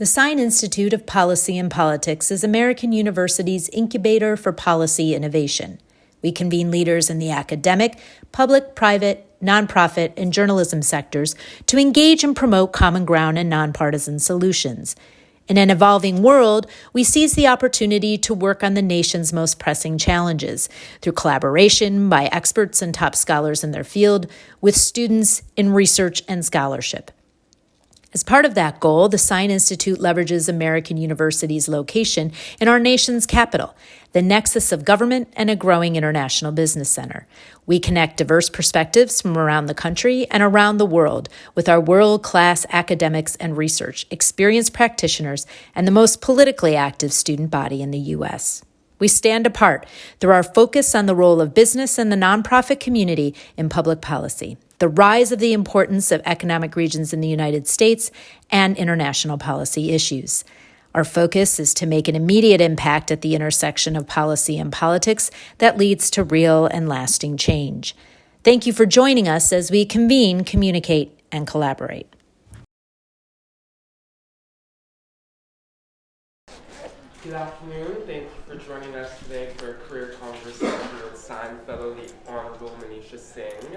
The Sine Institute of Policy and Politics is American University's incubator for policy innovation. We convene leaders in the academic, public, private, nonprofit, and journalism sectors to engage and promote common ground and nonpartisan solutions. In an evolving world, we seize the opportunity to work on the nation's most pressing challenges through collaboration by experts and top scholars in their field with students in research and scholarship. As part of that goal, the Sine Institute leverages American University's location in our nation's capital, the nexus of government and a growing international business center. We connect diverse perspectives from around the country and around the world with our world-class academics and research, experienced practitioners, and the most politically active student body in the U.S. We stand apart through our focus on the role of business and the nonprofit community in public policy, the rise of the importance of economic regions in the United States, and international policy issues. Our focus is to make an immediate impact at the intersection of policy and politics that leads to real and lasting change. Thank you for joining us as we convene, communicate, and collaborate. Good afternoon. Thank you for joining us today for a career conversation with Sine Fellow, the Honorable Manisha Singh,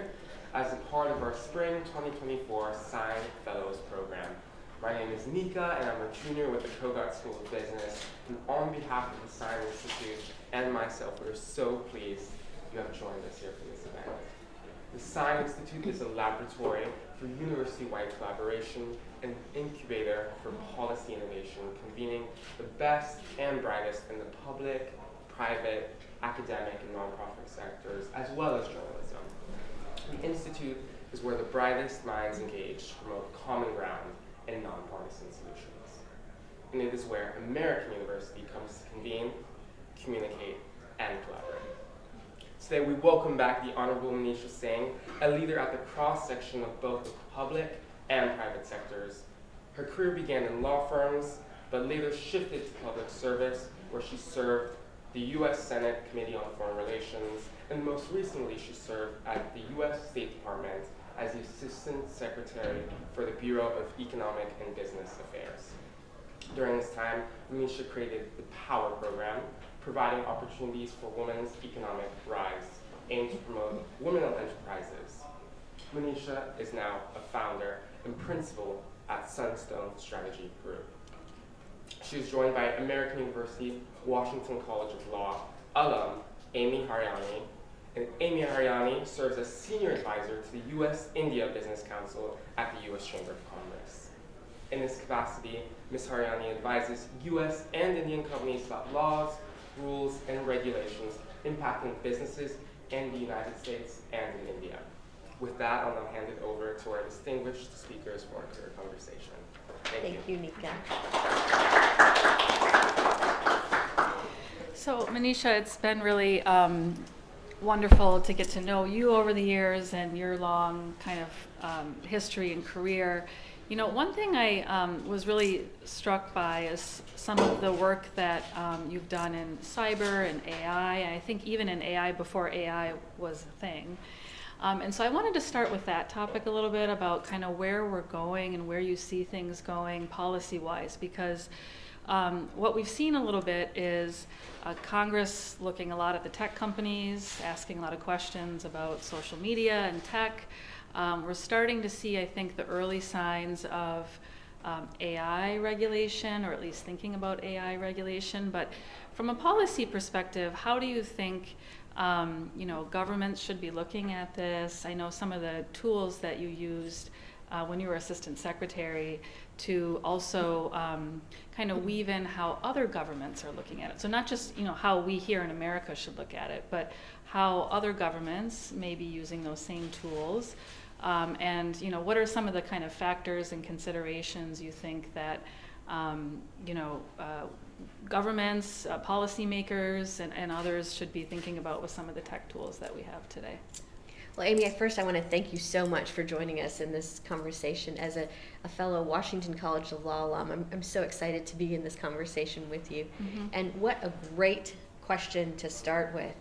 as a part of our Spring 2024 Sine Fellows program. My name is Nika, and I'm a junior with the Kogart School of Business. And on behalf of the Sine Institute and myself, we're so pleased you have joined us here for this event. The Sine Institute is a laboratory for university-wide collaboration and incubator for policy innovation, convening the best and brightest in the public, private, academic, and nonprofit sectors, as well as journalism. The Institute is where the brightest minds engage to promote common ground and nonpartisan solutions. And it is where American University comes to convene, communicate, and collaborate. Today we welcome back the Honorable Manisha Singh, a leader at the cross-section of both the public and private sectors. Her career began in law firms, but later shifted to public service, where she served the U.S. Senate Committee on Foreign Relations, and most recently she served at the U.S. State Department as the Assistant Secretary for the Bureau of Economic and Business Affairs. During this time, Manisha created the POWER program, providing opportunities for women's economic rise, aimed to promote women-owned enterprises. Manisha is now a founder and principal at Sunstone Strategy Group. She is joined by American University Washington College of Law alum Amy Hariani, and Amy Hariani serves as senior advisor to the U.S.-India Business Council at the U.S. Chamber of Commerce. In this capacity, Ms. Hariani advises U.S. and Indian companies about laws, rules, and regulations impacting businesses in the United States and in India. With that, I'll now hand it over to our distinguished speakers for our clear conversation. Thank you. Thank you, Nika. So, Manisha, it's been really wonderful to get to know you over the years and your long kind of history and career. You know, one thing I was really struck by is some of the work that you've done in cyber and AI. I think even in AI before AI was a thing. And so I wanted to start with that topic a little bit about kind of where we're going and where you see things going policy-wise, because what we've seen a little bit is Congress looking a lot at the tech companies, asking a lot of questions about social media and tech. We're starting to see, I think, the early signs of AI regulation, or at least thinking about AI regulation. But from a policy perspective, how do you think governments should be looking at this? I know some of the tools that you used when you were assistant secretary to also kind of weave in how other governments are looking at it. So not just how we here in America should look at it, but how other governments may be using those same tools. And what are some of the kind of factors and considerations you think that governments, policymakers, and others should be thinking about with some of the tech tools that we have today? Well, Amy, first I want to thank you so much for joining us in this conversation. As a fellow Washington College of Law alum, I'm so excited to be in this conversation with you. Mm-hmm. And what a great question to start with.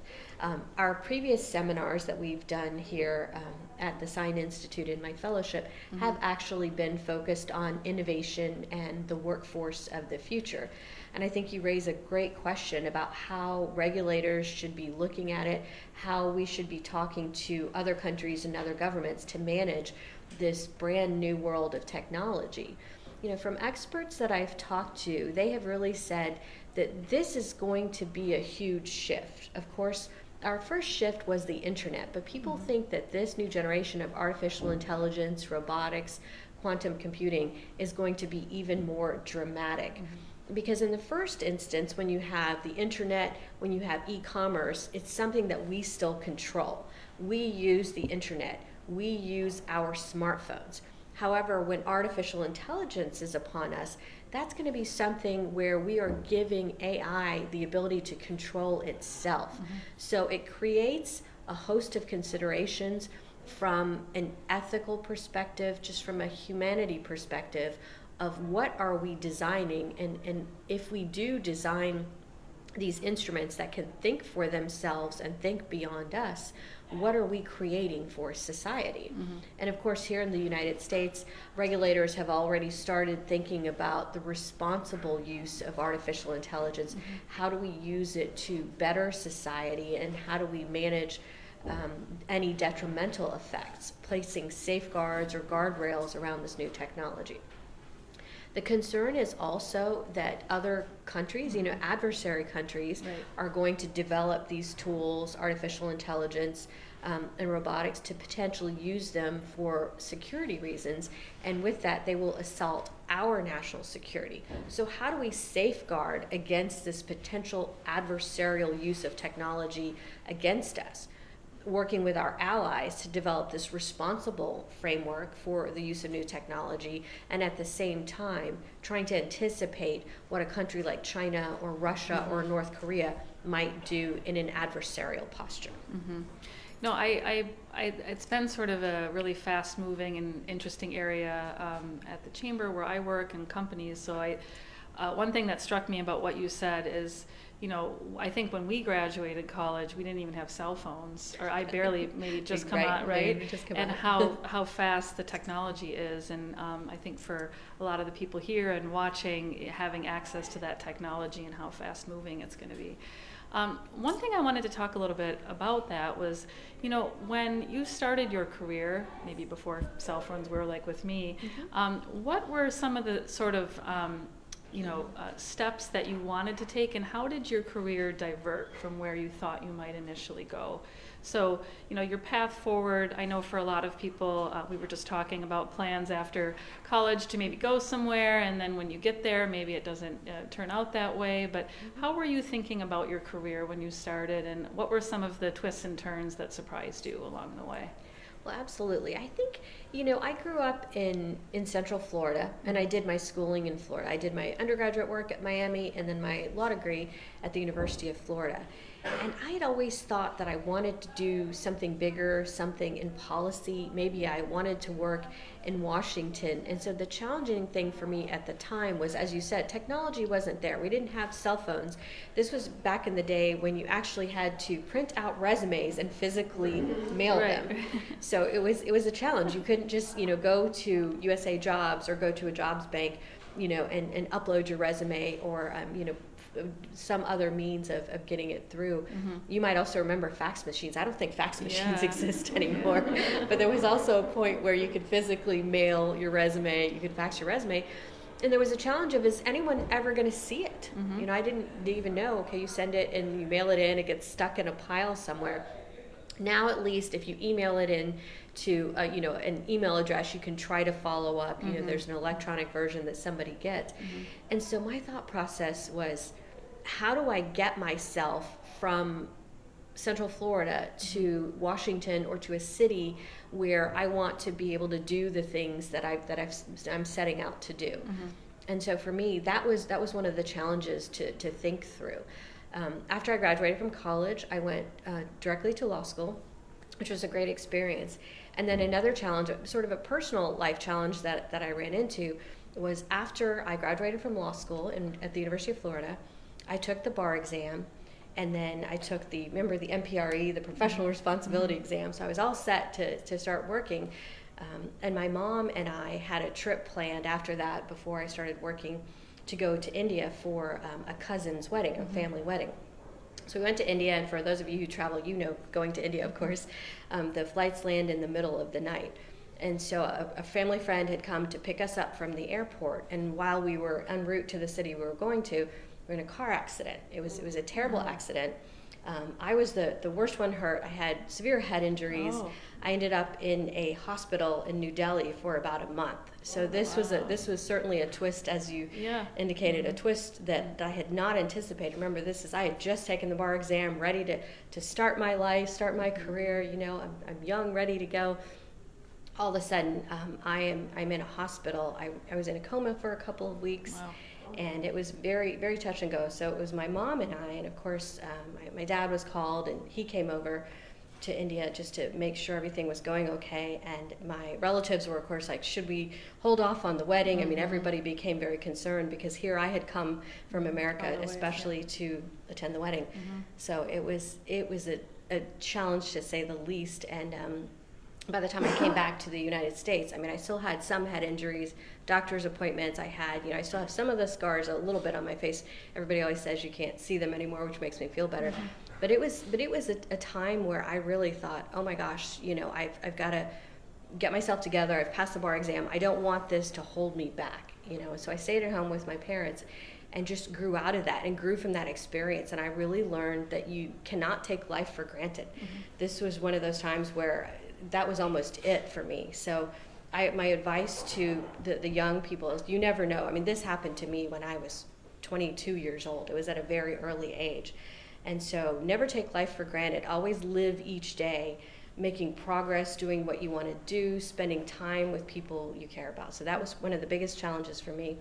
Our previous seminars that we've done here at the Sine Institute in my fellowship have actually been focused on innovation and the workforce of the future. And I think you raise a great question about how regulators should be looking at it, how we should be talking to other countries and other governments to manage this brand new world of technology. You know, from experts that I've talked to, they have really said that this is going to be a huge shift. Of course, our first shift was the internet, but people think that this new generation of artificial intelligence, robotics, quantum computing is going to be even more dramatic. Because in the first instance, when you have the internet, when you have e-commerce, it's something that we still control. We use the internet. We use our smartphones. However, when artificial intelligence is upon us, that's going to be something where we are giving AI the ability to control itself. So it creates a host of considerations from an ethical perspective, just from a humanity perspective, of what are we designing, and if we do design these instruments that can think for themselves and think beyond us, what are we creating for society? And of course, here in the United States, regulators have already started thinking about the responsible use of artificial intelligence. How do we use it to better society, and how do we manage any detrimental effects, placing safeguards or guardrails around this new technology? The concern is also that other countries, you know, adversary countries, are going to develop these tools, artificial intelligence, and robotics, to potentially use them for security reasons. And with that, they will assault our national security. So how do we safeguard against this potential adversarial use of technology against us? Working with our allies to develop this responsible framework for the use of new technology, and at the same time trying to anticipate what a country like China or Russia or North Korea might do in an adversarial posture. No, it's been sort of a really fast-moving and interesting area at the chamber where I work and companies. So one thing that struck me about what you said is, you know, I think when we graduated college, we didn't even have cell phones, or I barely, maybe just come out, right? Just come and out. how fast the technology is. And I think for a lot of the people here and watching, having access to that technology and how fast moving it's going to be. One thing I wanted to talk a little bit about that was, you know, when you started your career, maybe before cell phones were like with me, what were some of the sort of steps that you wanted to take, and how did your career divert from where you thought you might initially go? So, you know, your path forward, I know for a lot of people, we were just talking about plans after college to maybe go somewhere, and then when you get there, maybe it doesn't turn out that way. But how were you thinking about your career when you started, and what were some of the twists and turns that surprised you along the way? Well, absolutely. I think, you know, I grew up in Central Florida, and I did my schooling in Florida. I did my undergraduate work at Miami, and then my law degree at the University of Florida. And I had always thought that I wanted to do something bigger, something in policy. Maybe I wanted to work in Washington. And so the challenging thing for me at the time was, as you said, technology wasn't there. We didn't have cell phones. This was back in the day when you actually had to print out resumes and physically mail them. So it was a challenge. You couldn't just, you know, go to USA Jobs or go to a jobs bank, you know, and upload your resume, or some other means of getting it through. You might also remember fax machines. I don't think fax machines exist anymore, but there was also a point where you could physically mail your resume, you could fax your resume, and there was a challenge of, is anyone ever going to see it? You know, I didn't even know, okay, you send it and you mail it in, it gets stuck in a pile somewhere. Now, at least, if you email it in to an email address, you can try to follow up. You know, there's an electronic version that somebody gets. And so my thought process was, how do I get myself from Central Florida to Washington, or to a city where I want to be able to do the things that I'm setting out to do? And so for me, that was one of the challenges to think through. After I graduated from college, I went directly to law school, which was a great experience. And then another challenge, sort of a personal life challenge that I ran into, was after I graduated from law school at the University of Florida, I took the bar exam, And then I took the MPRE, the professional responsibility exam. So I was all set to start working. And my mom and I had a trip planned after that, before I started working, to go to India for a cousin's wedding, a family wedding. So we went to India, and for those of you who travel, you know, going to India, of course, the flights land in the middle of the night. And so a family friend had come to pick us up from the airport, and while we were en route to the city we were going to, we were in a car accident. It was a terrible accident. I was the worst one hurt. I had severe head injuries. Oh. I ended up in a hospital in New Delhi for about a month. So this was certainly a twist, as you indicated, a twist that I had not anticipated. Remember, I had just taken the bar exam, ready to start my life, start my career. You know, I'm young, ready to go. All of a sudden, I'm in a hospital. I was in a coma for a couple of weeks. Wow. And it was very, very touch and go. So it was my mom and I, and of course, my dad was called, and he came over to India just to make sure everything was going okay. And my relatives were, of course, like, should we hold off on the wedding? I mean, everybody became very concerned, because here I had come from America, especially to attend the wedding. So it was a challenge, to say the least. And by the time I came back to the United States, I mean, I still had some head injuries, doctor's appointments. I still have some of the scars a little bit on my face. Everybody always says you can't see them anymore, which makes me feel better. But it was a time where I really thought, oh my gosh, you know, I've got to get myself together. I've passed the bar exam. I don't want this to hold me back, you know. So I stayed at home with my parents and just grew out of that and grew from that experience. And I really learned that you cannot take life for granted. This was one of those times where that was almost it for me. So my advice to the young people is, you never know. I mean, this happened to me when I was 22 years old. It was at a very early age. And so never take life for granted. Always live each day making progress, doing what you want to do, spending time with people you care about. So that was one of the biggest challenges for me.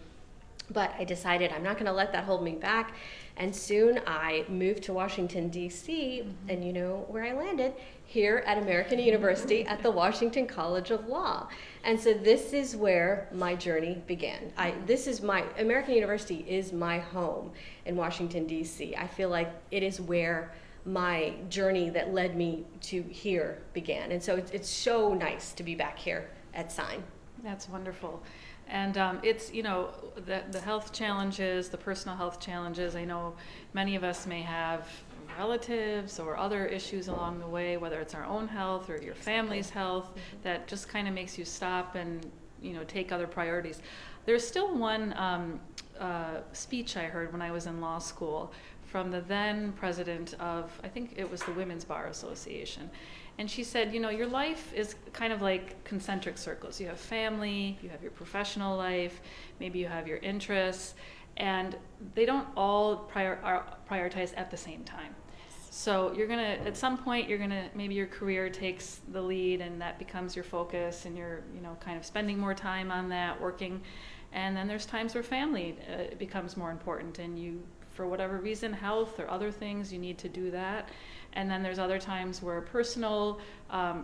But I decided I'm not going to let that hold me back. And soon I moved to Washington, D.C., and you know where I landed? Here at American University at the Washington College of Law. And so this is where my journey began. American University is my home in Washington, D.C. I feel like it is where my journey that led me to here began. And so it's so nice to be back here at Sine. That's wonderful. And it's, you know, the health challenges, the personal health challenges. I know many of us may have relatives or other issues along the way, whether it's our own health or your family's health, that just kind of makes you stop and, you know, take other priorities. There's still one speech I heard when I was in law school from the then president of, I think it was the Women's Bar Association. And she said, you know, your life is kind of like concentric circles. You have family, you have your professional life, maybe you have your interests, and they don't all prioritize at the same time. So you're gonna, at some point, maybe your career takes the lead and that becomes your focus, and you're, you know, kind of spending more time on that, working. And then there's times where family becomes more important, and you, for whatever reason, health or other things, you need to do that. And then there's other times where a personal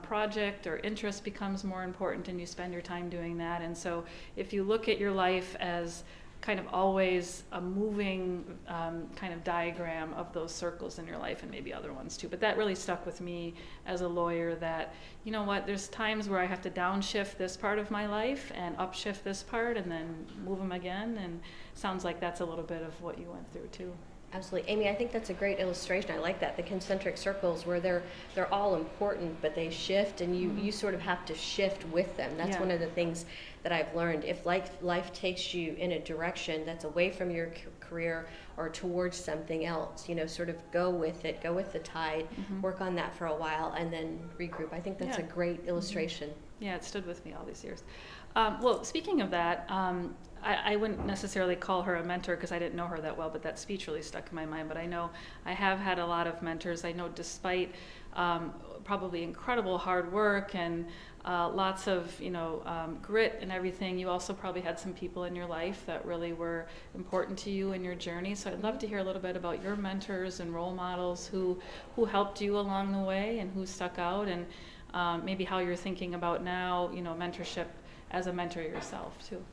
project or interest becomes more important, and you spend your time doing that. And so if you look at your life as kind of always a moving kind of diagram of those circles in your life, and maybe other ones too. But that really stuck with me as a lawyer, that, you know what, there's times where I have to downshift this part of my life and upshift this part and then move them again. And sounds like that's a little bit of what you went through too. Absolutely. Amy, I think that's a great illustration. I like that, the concentric circles, where they're all important, but they shift, and you sort of have to shift with them. That's one of the things that I've learned. If life takes you in a direction that's away from your career or towards something else, you know, sort of go with it, go with the tide, work on that for a while, and then regroup. I think that's a great illustration. Yeah, it stood with me all these years. Well, speaking of that, I wouldn't necessarily call her a mentor because I didn't know her that well, but that speech really stuck in my mind. But I know I have had a lot of mentors. I know despite probably incredible hard work and lots of, you know, grit and everything, you also probably had some people in your life that really were important to you in your journey. So I'd love to hear a little bit about your mentors and role models who helped you along the way and who stuck out, and maybe how you're thinking about now, you know, mentorship as a mentor yourself too.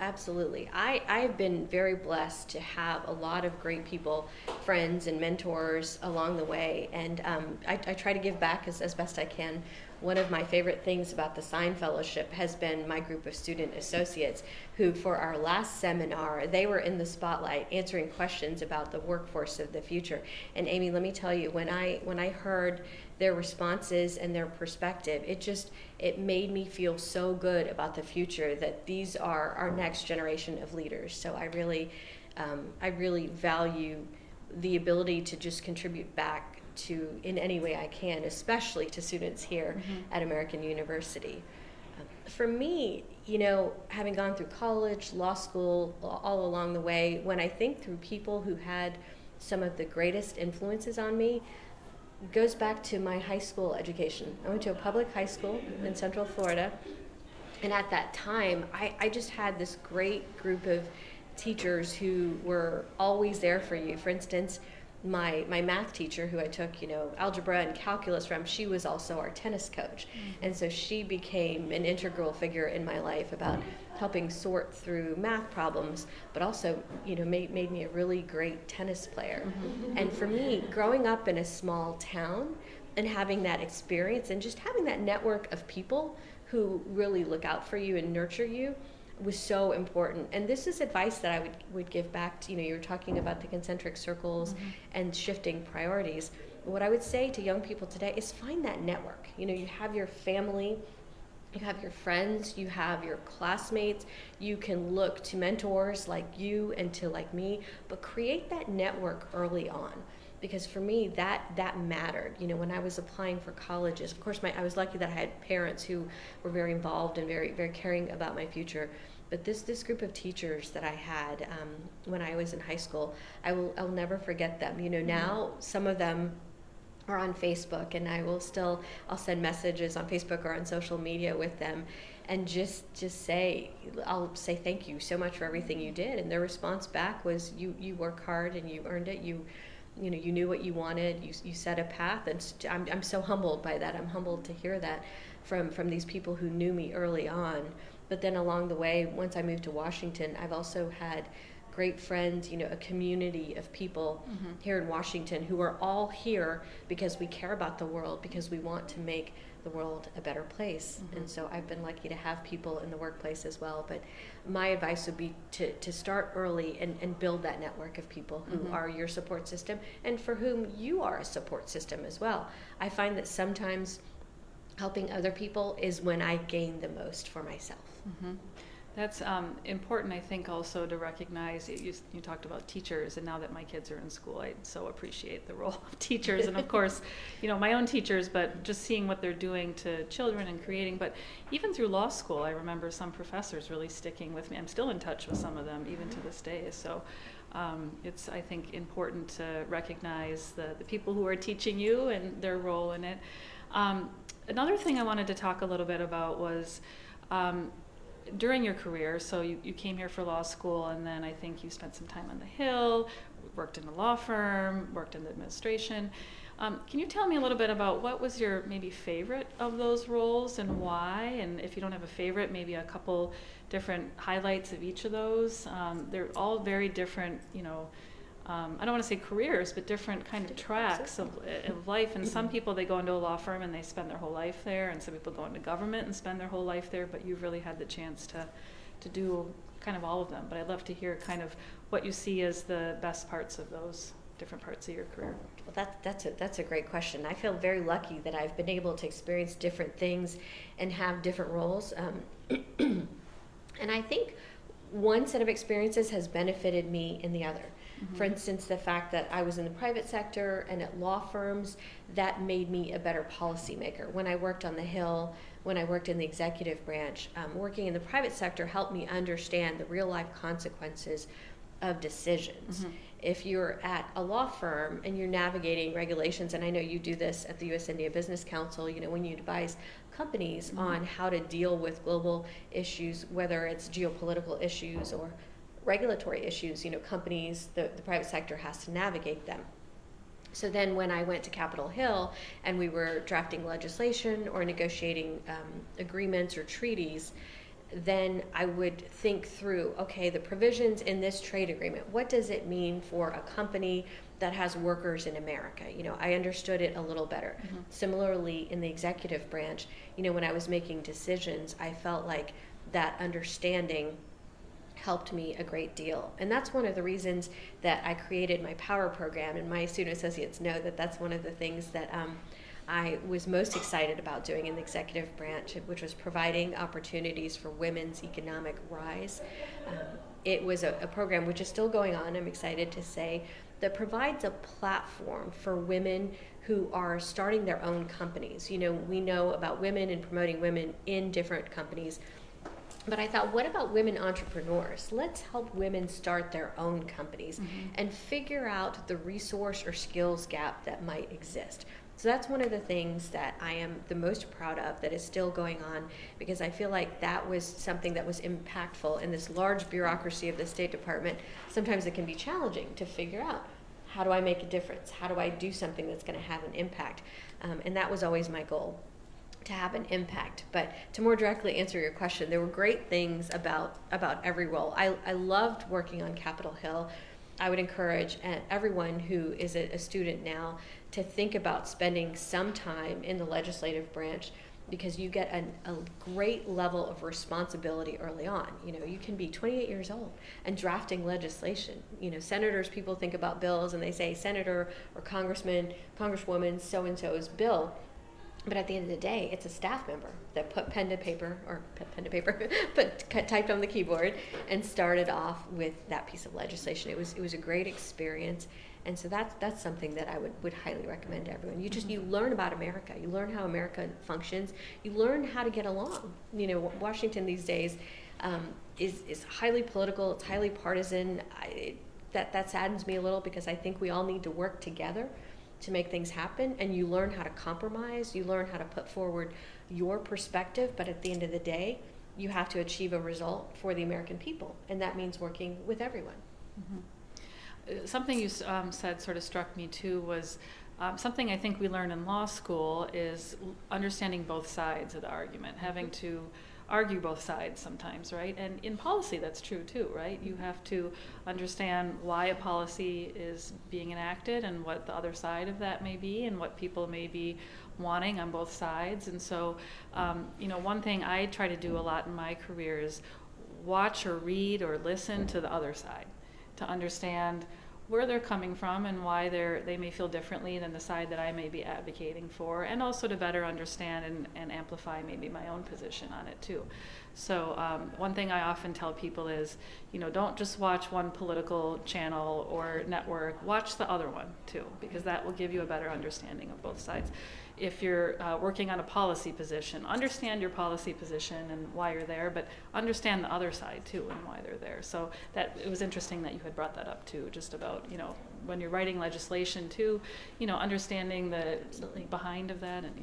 Absolutely. I've been very blessed to have a lot of great people, friends and mentors along the way. And I try to give back as best I can. One of my favorite things about the Sine Fellowship has been my group of student associates who, for our last seminar, they were in the spotlight answering questions about the workforce of the future. And Amy, let me tell you, when I heard their responses and their perspective, it made me feel so good about the future, that these are our next generation of leaders. So I really value the ability to just contribute back to in any way I can, especially to students here at American University. For me, having gone through college, law school, all along the way, when I think through people who had some of the greatest influences on me, it goes back to my high school education. I went to a public high school in Central Florida, and at that time, I just had this great group of teachers who were always there for you. For instance, my math teacher, who I took algebra and calculus from, she was also our tennis coach, and so she became an integral figure in my life about helping sort through math problems, but also made me a really great tennis player. And for me, growing up in a small town and having that experience and just having that network of people who really look out for you and nurture you was so important. And this is advice that I would give back to, you were talking about the concentric circles and shifting priorities. What I would say to young people today is find that network. You have your family, you have your friends, you have your classmates, you can look to mentors like you and to like me, but create that network early on. Because for me, that mattered. When I was applying for colleges, of course, I was lucky that I had parents who were very involved and very, very caring about my future. But this group of teachers that I had when I was in high school, I'll never forget them. Now some of them are on Facebook, and I'll send messages on Facebook or on social media with them, and I'll say thank you so much for everything you did. And their response back was, you work hard and you earned it. You knew what you wanted. You set a path, and I'm so humbled by that. I'm humbled to hear that from these people who knew me early on. But then along the way, once I moved to Washington, I've also had great friends, a community of people here in Washington who are all here because we care about the world, because we want to make the world a better place. And so I've been lucky to have people in the workplace as well. But my advice would be to start early and build that network of people who are your support system and for whom you are a support system as well. I find that sometimes helping other people is when I gain the most for myself. That's important, I think, also to recognize. You talked about teachers, and now that my kids are in school, I so appreciate the role of teachers. And of course, my own teachers, but just seeing what they're doing to children and creating. But even through law school, I remember some professors really sticking with me. I'm still in touch with some of them, even to this day. So it's, I think, important to recognize the people who are teaching you and their role in it. Another thing I wanted to talk a little bit about was during your career. So you came here for law school, and then I think you spent some time on the Hill, worked in a law firm, worked in the administration. Can you tell me a little bit about what was your maybe favorite of those roles and why? And if you don't have a favorite, maybe a couple different highlights of each of those. They're all very different, I don't want to say careers, but different kind of tracks of life. And some people, they go into a law firm and they spend their whole life there, and some people go into government and spend their whole life there, but you've really had the chance to do kind of all of them. But I'd love to hear kind of what you see as the best parts of those different parts of your career. Well, that's a great question. I feel very lucky that I've been able to experience different things and have different roles. And I think one set of experiences has benefited me in the other. For instance, the fact that I was in the private sector and at law firms, that made me a better policymaker. When I worked on the Hill, when I worked in the executive branch, working in the private sector helped me understand the real life consequences of decisions. If you're at a law firm and you're navigating regulations, and I know you do this at the U.S. India Business Council, when you advise companies on how to deal with global issues, whether it's geopolitical issues or regulatory issues, companies, the private sector has to navigate them. So then when I went to Capitol Hill and we were drafting legislation or negotiating agreements or treaties, then I would think through, okay, the provisions in this trade agreement, what does it mean for a company that has workers in America? I understood it a little better. Similarly, in the executive branch, when I was making decisions, I felt like that understanding helped me a great deal. And that's one of the reasons that I created my Power program, and my student associates know that that's one of the things that I was most excited about doing in the executive branch, which was providing opportunities for women's economic rise. It was a program which is still going on, I'm excited to say, that provides a platform for women who are starting their own companies. We know about women and promoting women in different companies, but I thought, what about women entrepreneurs? Let's help women start their own companies and figure out the resource or skills gap that might exist. So that's one of the things that I am the most proud of that is still going on, because I feel like that was something that was impactful in this large bureaucracy of the State Department. Sometimes it can be challenging to figure out, how do I make a difference? How do I do something that's going to have an impact? And that was always my goal, to have an impact. But to more directly answer your question, there were great things about every role. I loved working on Capitol Hill. I would encourage everyone who is a student now to think about spending some time in the legislative branch, because you get a great level of responsibility early on. You can be 28 years old and drafting legislation. Senators, people think about bills and they say Senator or Congressman, Congresswoman, so-and-so's bill. But at the end of the day, it's a staff member that put typed on the keyboard and started off with that piece of legislation. It was a great experience, and so that's something that I would highly recommend to everyone. You learn about America, you learn how America functions, you learn how to get along. Washington these days is highly political, it's highly partisan. That saddens me a little, because I think we all need to work together to make things happen, and you learn how to compromise, you learn how to put forward your perspective, but at the end of the day, you have to achieve a result for the American people, and that means working with everyone. Something you said sort of struck me too was something I think we learn in law school is understanding both sides of the argument, having to argue both sides sometimes, right? And in policy, that's true too, right? You have to understand why a policy is being enacted and what the other side of that may be and what people may be wanting on both sides. And so, one thing I try to do a lot in my career is watch or read or listen to the other side to understand where they're coming from and why they may feel differently than the side that I may be advocating for, and also to better understand and amplify maybe my own position on it too. So one thing I often tell people is, don't just watch one political channel or network, watch the other one too, because that will give you a better understanding of both sides. If you're working on a policy position, understand your policy position and why you're there, but understand the other side too and why they're there. So it was interesting that you had brought that up too, just about, when you're writing legislation too, understanding the behind of that. And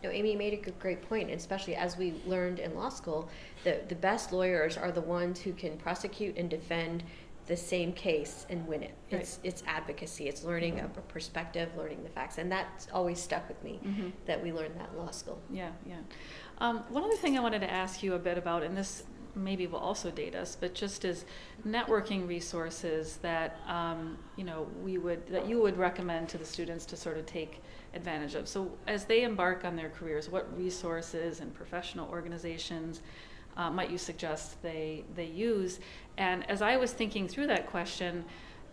No, Amy made a great point, and especially as we learned in law school, the best lawyers are the ones who can prosecute and defend the same case and win it. Right. It's advocacy, it's learning a perspective, learning the facts, and that's always stuck with me, that we learned that in law school. Yeah. One other thing I wanted to ask you a bit about, and this maybe will also date us, but just as networking resources that that you would recommend to the students to sort of take advantage of. So as they embark on their careers, what resources and professional organizations might you suggest they use? And as I was thinking through that question,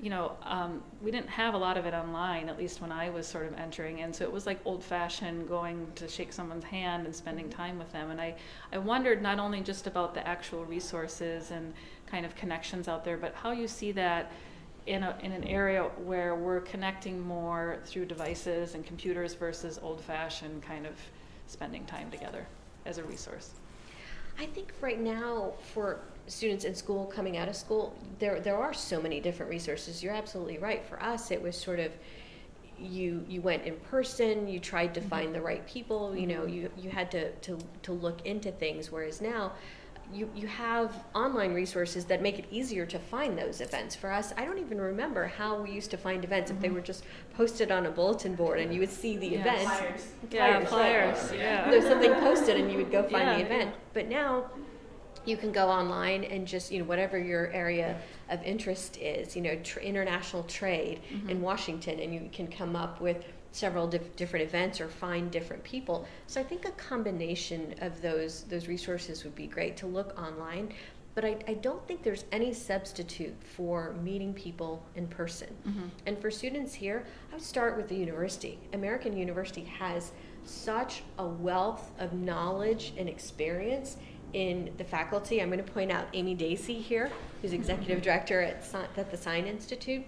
we didn't have a lot of it online, at least when I was sort of entering, and so it was like old-fashioned going to shake someone's hand and spending time with them. And I wondered not only just about the actual resources and kind of connections out there, but how you see that in an area where we're connecting more through devices and computers versus old-fashioned kind of spending time together as a resource. I think right now for students in school, coming out of school, there are so many different resources. You're absolutely right. For us, it was sort of you went in person, you tried to find the right people, you had to look into things, whereas now you have online resources that make it easier to find those events. For us, I don't even remember how we used to find events, if they were just posted on a bulletin board and you would see the event. Flyers. There's something posted and you would go find the event. But now You can go online and just, whatever your area of interest is, international trade in Washington, and you can come up with several different events or find different people. So I think a combination of those resources would be great to look online. But I don't think there's any substitute for meeting people in person. And for students here, I would start with the university. American University has such a wealth of knowledge and experience in the faculty. I'm going to point out Amy Dacey here, who's executive director at the Sine Institute.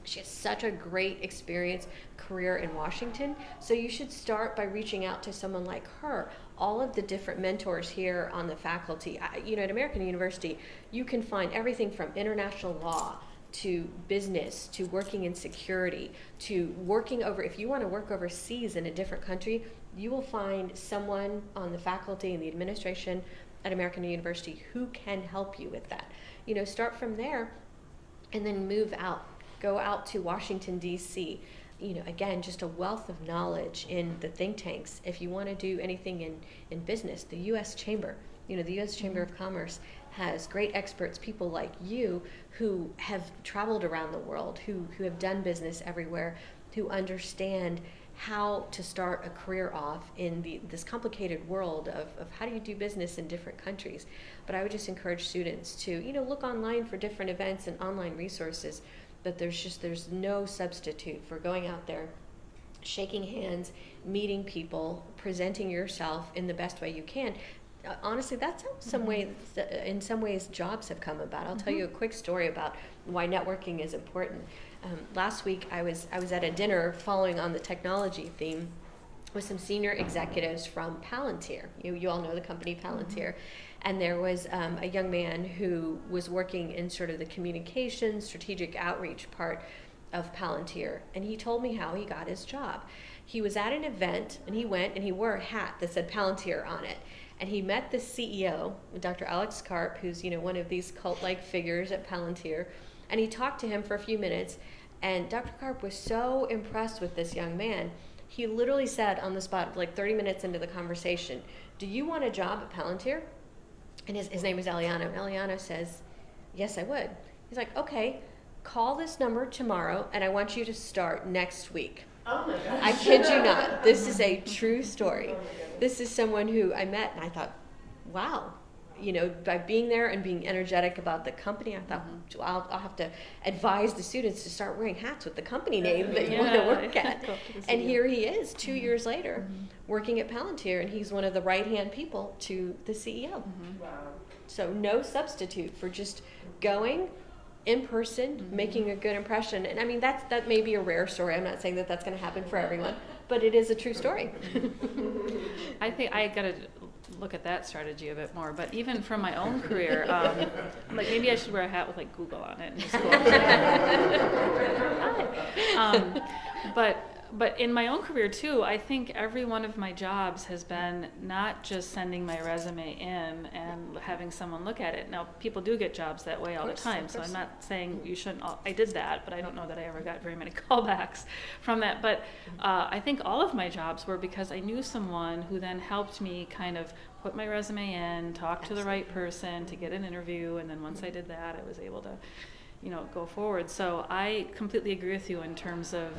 She has such a great experience, career in Washington. So you should start by reaching out to someone like her. All of the different mentors here on the faculty, at American University, you can find everything from international law to business, to working in security, to working if you want to work overseas in a different country, you will find someone on the faculty and the administration at American University who can help you with that. Start from there and then move out. Go out to Washington, D.C. Again, just a wealth of knowledge in the think tanks. If you want to do anything in business, the U.S. Chamber, the U.S. Chamber of Commerce has great experts, people like you, who have traveled around the world, who have done business everywhere, who understand how to start a career off in this complicated world of how do you do business in different countries. But I would just encourage students to, look online for different events and online resources. But there's no substitute for going out there, shaking hands, meeting people, presenting yourself in the best way you can. Honestly, that's how in some ways jobs have come about. I'll tell you a quick story about why networking is important. Last week I was at a dinner following on the technology theme with some senior executives from Palantir. You all know the company Palantir. And there was a young man who was working in sort of the communication, strategic outreach part of Palantir. And he told me how he got his job. He was at an event, and he went and he wore a hat that said Palantir on it. And he met the CEO, Dr. Alex Karp, who's one of these cult-like figures at Palantir. And he talked to him for a few minutes. And Dr. Karp was so impressed with this young man, he literally said on the spot, like 30 minutes into the conversation, "Do you want a job at Palantir?" And his name is Eliano. And Eliano says, "Yes, I would." He's like, "Okay, call this number tomorrow, and I want you to start next week." Oh my gosh. I kid you not. This is a true story. This is someone who I met, and I thought, wow. By being there and being energetic about the company, I thought, I'll have to advise the students to start wearing hats with the company name that you want to work at. And here he is, 2 years later, working at Palantir, and he's one of the right-hand people to the CEO. Wow. So no substitute for just going in person, making a good impression. And I mean, that may be a rare story. I'm not saying that that's going to happen for everyone, but it is a true story. I think I got to look at that strategy a bit more. But even from my own career, like maybe I should wear a hat with like Google on it and just go up. But in my own career too, I think every one of my jobs has been not just sending my resume in and having someone look at it. Now, people do get jobs that way all the time, so I'm not saying you shouldn't. I did that, but I don't know that I ever got very many callbacks from that. But I think all of my jobs were because I knew someone who then helped me kind of put my resume in, talk to the right person to get an interview, and then once I did that, I was able to go forward. So I completely agree with you in terms of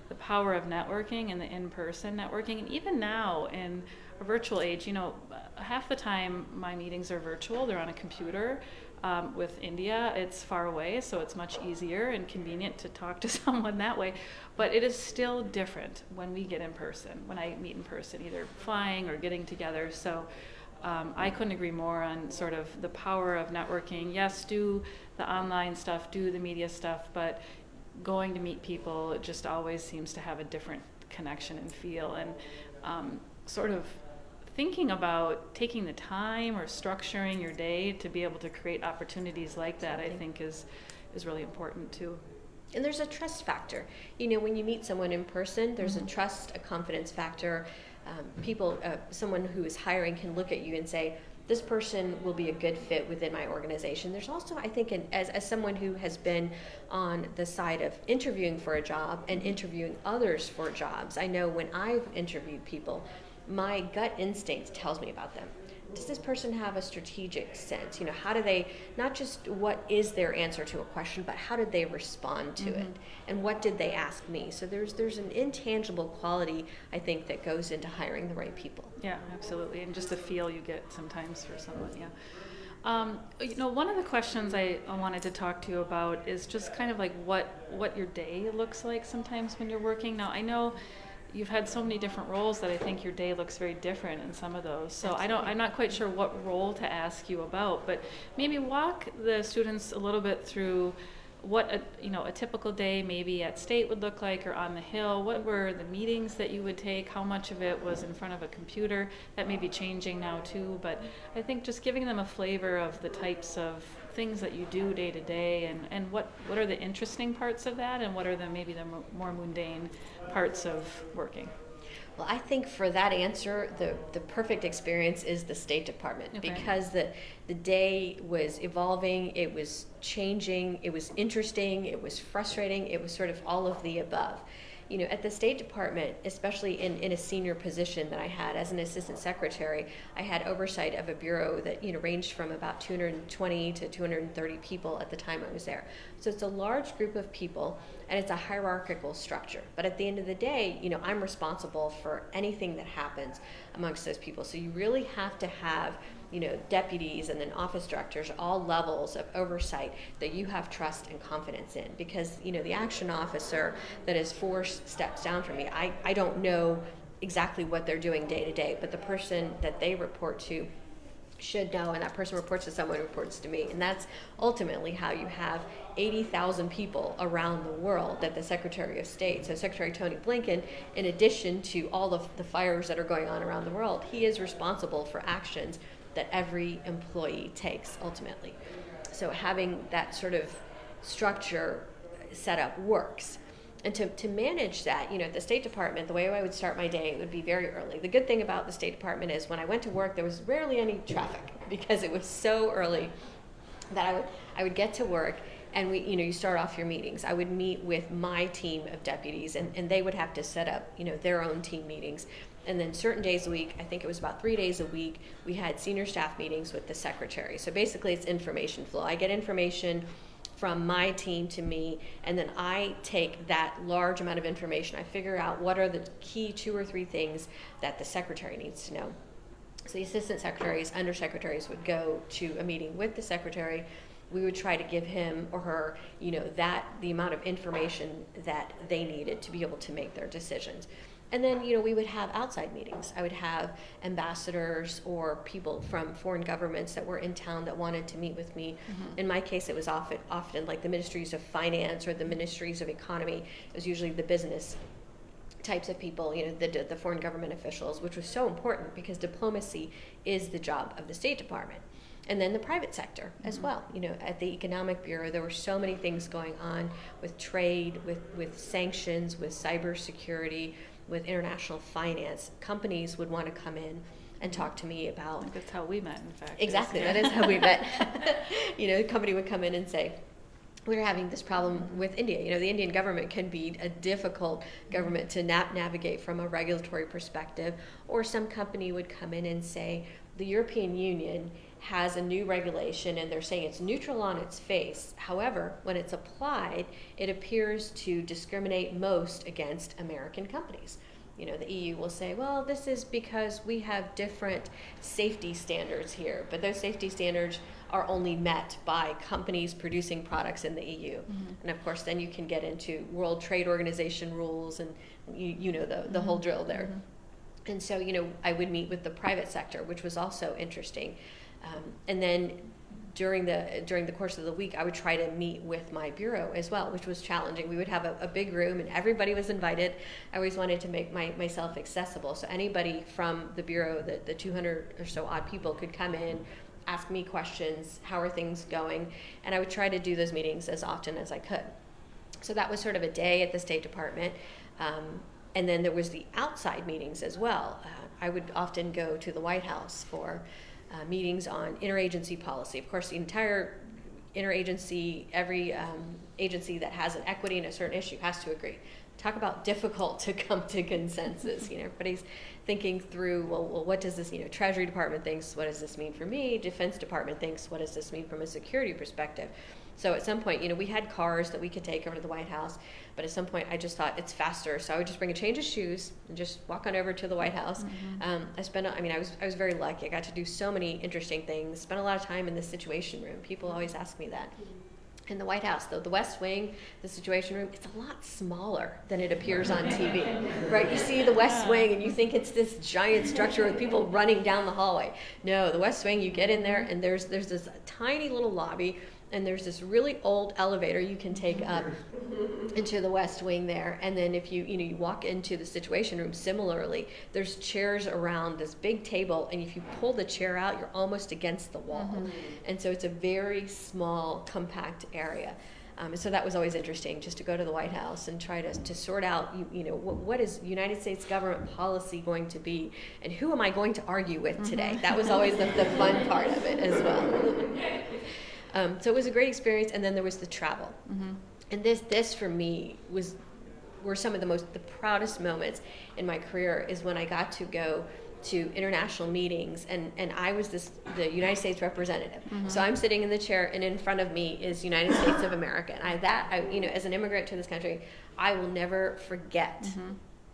the power of networking and the in-person networking. And even now in a virtual age, half the time my meetings are virtual. They're on a computer. With India, it's far away, so it's much easier and convenient to talk to someone that way. But it is still different when we get in person, when I meet in person, either flying or getting together. So I couldn't agree more on sort of the power of networking. Yes, do the online stuff, do the media stuff, but going to meet people just always seems to have a different connection and feel. And sort of thinking about taking the time or structuring your day to be able to create opportunities like that, I think is really important too. And there's a trust factor. When you meet someone in person, there's a trust, a confidence factor. Someone who is hiring can look at you and say, this person will be a good fit within my organization. There's also, I think, as someone who has been on the side of interviewing for a job and interviewing others for jobs, I know when I've interviewed people, my gut instinct tells me about them. does this person have a strategic sense? You know, how do they, not just what is their answer to a question, but how did they respond to it? And what did they ask me? So there's an intangible quality, I think, that goes into hiring the right people. Yeah, absolutely. And just the feel you get sometimes for someone, yeah. You know, one of the questions I wanted to talk to you about is just kind of like what your day looks like sometimes when you're working. Now, I know you've had so many different roles that I think your day looks very different in some of those. So I'm not quite sure what role to ask you about, but maybe walk the students a little bit through what a typical day maybe at State would look like, or on the Hill. What were the meetings that you would take? How much of it was in front of a computer? That may be changing now too, but I think just giving them a flavor of the types of things that you do day to day, and what are the interesting parts of that, and what are maybe the more mundane parts of working. Well, I think for that answer, the perfect experience is the State Department, Okay. because the day was evolving, it was changing, it was interesting, it was frustrating, it was sort of all of the above. You know, at the State Department, especially in a senior position that I had as an assistant secretary, I had oversight of a bureau that, you know, ranged from about 220 to 230 people at the time I was there. So it's a large group of people, and it's a hierarchical structure. But at the end of the day, you know, I'm responsible for anything that happens amongst those people. So you really have to have, you know, deputies and then office directors, all levels of oversight that you have trust and confidence in. Because, you know, the action officer that is 4 steps down from me, I don't know exactly what they're doing day to day, but the person that they report to should know, and that person reports to someone who reports to me. And that's ultimately how you have 80,000 people around the world that the Secretary of State, so Secretary Tony Blinken, in addition to all of the fires that are going on around the world, he is responsible for actions that every employee takes ultimately. So having that sort of structure set up works. And to manage that, you know, at the State Department, the way I would start my day would be very early. The good thing about the State Department is when I went to work, there was rarely any traffic because it was so early that I would get to work, and you start off your meetings. I would meet with my team of deputies, and they would have to set up, you know, their own team meetings. And then certain days a week, I think it was about 3 days a week, we had senior staff meetings with the secretary. So basically it's information flow. I get information from my team to me, and then I take that large amount of information. I figure out what are the key 2 or 3 things that the secretary needs to know. So the assistant secretaries, undersecretaries would go to a meeting with the secretary. We would try to give him or her, you know, the amount of information that they needed to be able to make their decisions. And then, you know, we would have outside meetings. I would have ambassadors or people from foreign governments that were in town that wanted to meet with me. Mm-hmm. In my case, it was often like the ministries of finance or the ministries of economy. It was usually the business types of people, you know, the foreign government officials, which was so important because diplomacy is the job of the State Department. And then the private sector as well. You know, at the Economic Bureau, there were so many things going on with trade, with sanctions, with cybersecurity, with international finance. Companies would want to come in and talk to me about... That's how we met, in fact. Exactly, that is how we met. You know, a company would come in and say, we're having this problem with India. You know, the Indian government can be a difficult government to navigate from a regulatory perspective. Or some company would come in and say, the European Union has a new regulation and they're saying it's neutral on its face. However, when it's applied, it appears to discriminate most against American companies. You know, the EU will say, well, this is because we have different safety standards here, but those safety standards are only met by companies producing products in the EU. Mm-hmm. And of course, then you can get into World Trade Organization rules and you know the mm-hmm. whole drill there. Mm-hmm. And so, you know, I would meet with the private sector, which was also interesting. And then during the course of the week, I would try to meet with my bureau as well, which was challenging. We would have a big room and everybody was invited. I always wanted to make myself accessible. So anybody from the bureau, the 200 or so odd people could come in, ask me questions, how are things going? And I would try to do those meetings as often as I could. So that was sort of a day at the State Department. And then there was the outside meetings as well. I would often go to the White House for meetings on interagency policy. Of course, the entire interagency, every agency that has an equity in a certain issue has to agree. Talk about difficult to come to consensus. Everybody's thinking through, well, what does this, Treasury Department thinks, what does this mean for me? Defense Department thinks, what does this mean from a security perspective? So at some point, we had cars that we could take over to the White House, but at some point I just thought it's faster, so I would just bring a change of shoes and just walk on over to the White House. I was very lucky. I got to do so many interesting things, spent a lot of time in the Situation Room. People always ask me that. In the White House, though, the West Wing, the Situation Room, it's a lot smaller than it appears on TV, right? You see the West Wing and you think it's this giant structure with people running down the hallway. No, the West Wing, you get in there and there's this tiny little lobby, and there's this really old elevator you can take up into the West Wing there. And then if you walk into the Situation Room, similarly, there's chairs around this big table, and if you pull the chair out, you're almost against the wall. And so it's a very small, compact area. And so that was always interesting, just to go to the White House and try to sort out, what is United States government policy going to be, and who am I going to argue with today? That was always the fun part of it as well. So it was a great experience, and then there was the travel. And this for me were some of the proudest moments in my career, is when I got to go to international meetings, and I was the United States representative. So I'm sitting in the chair, and in front of me is United States of America. And as an immigrant to this country, I will never forget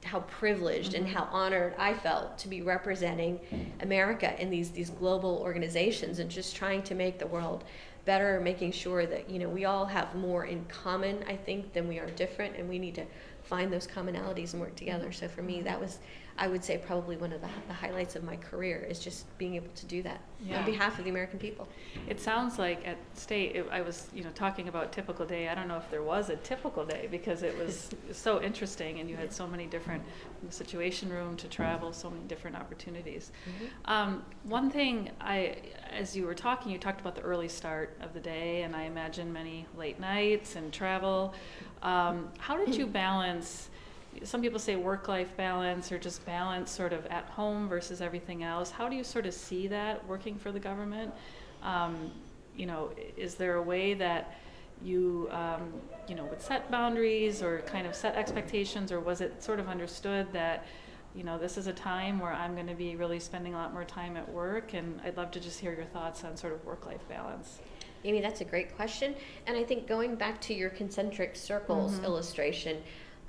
how privileged and how honored I felt to be representing America in these global organizations, and just trying to make the world better, making sure that we all have more in common, I think, than we are different, and we need to find those commonalities and work together. So for me, that was, I would say, probably one of the highlights of my career, is just being able to do that on behalf of the American people. It sounds like at State, I was talking about typical day. I don't know if there was a typical day, because it was so interesting, and you had so many different, from the Situation Room to travel, so many different opportunities. One thing, as you were talking, you talked about the early start of the day, and I imagine many late nights and travel. How did you balance, some people say work-life balance, or just balance sort of at home versus everything else? How do you sort of see that working for the government? Is there a way that you, would set boundaries or kind of set expectations, or was it sort of understood that, this is a time where I'm going to be really spending a lot more time at work? And I'd love to just hear your thoughts on sort of work-life balance. Amy, that's a great question. And I think going back to your concentric circles illustration,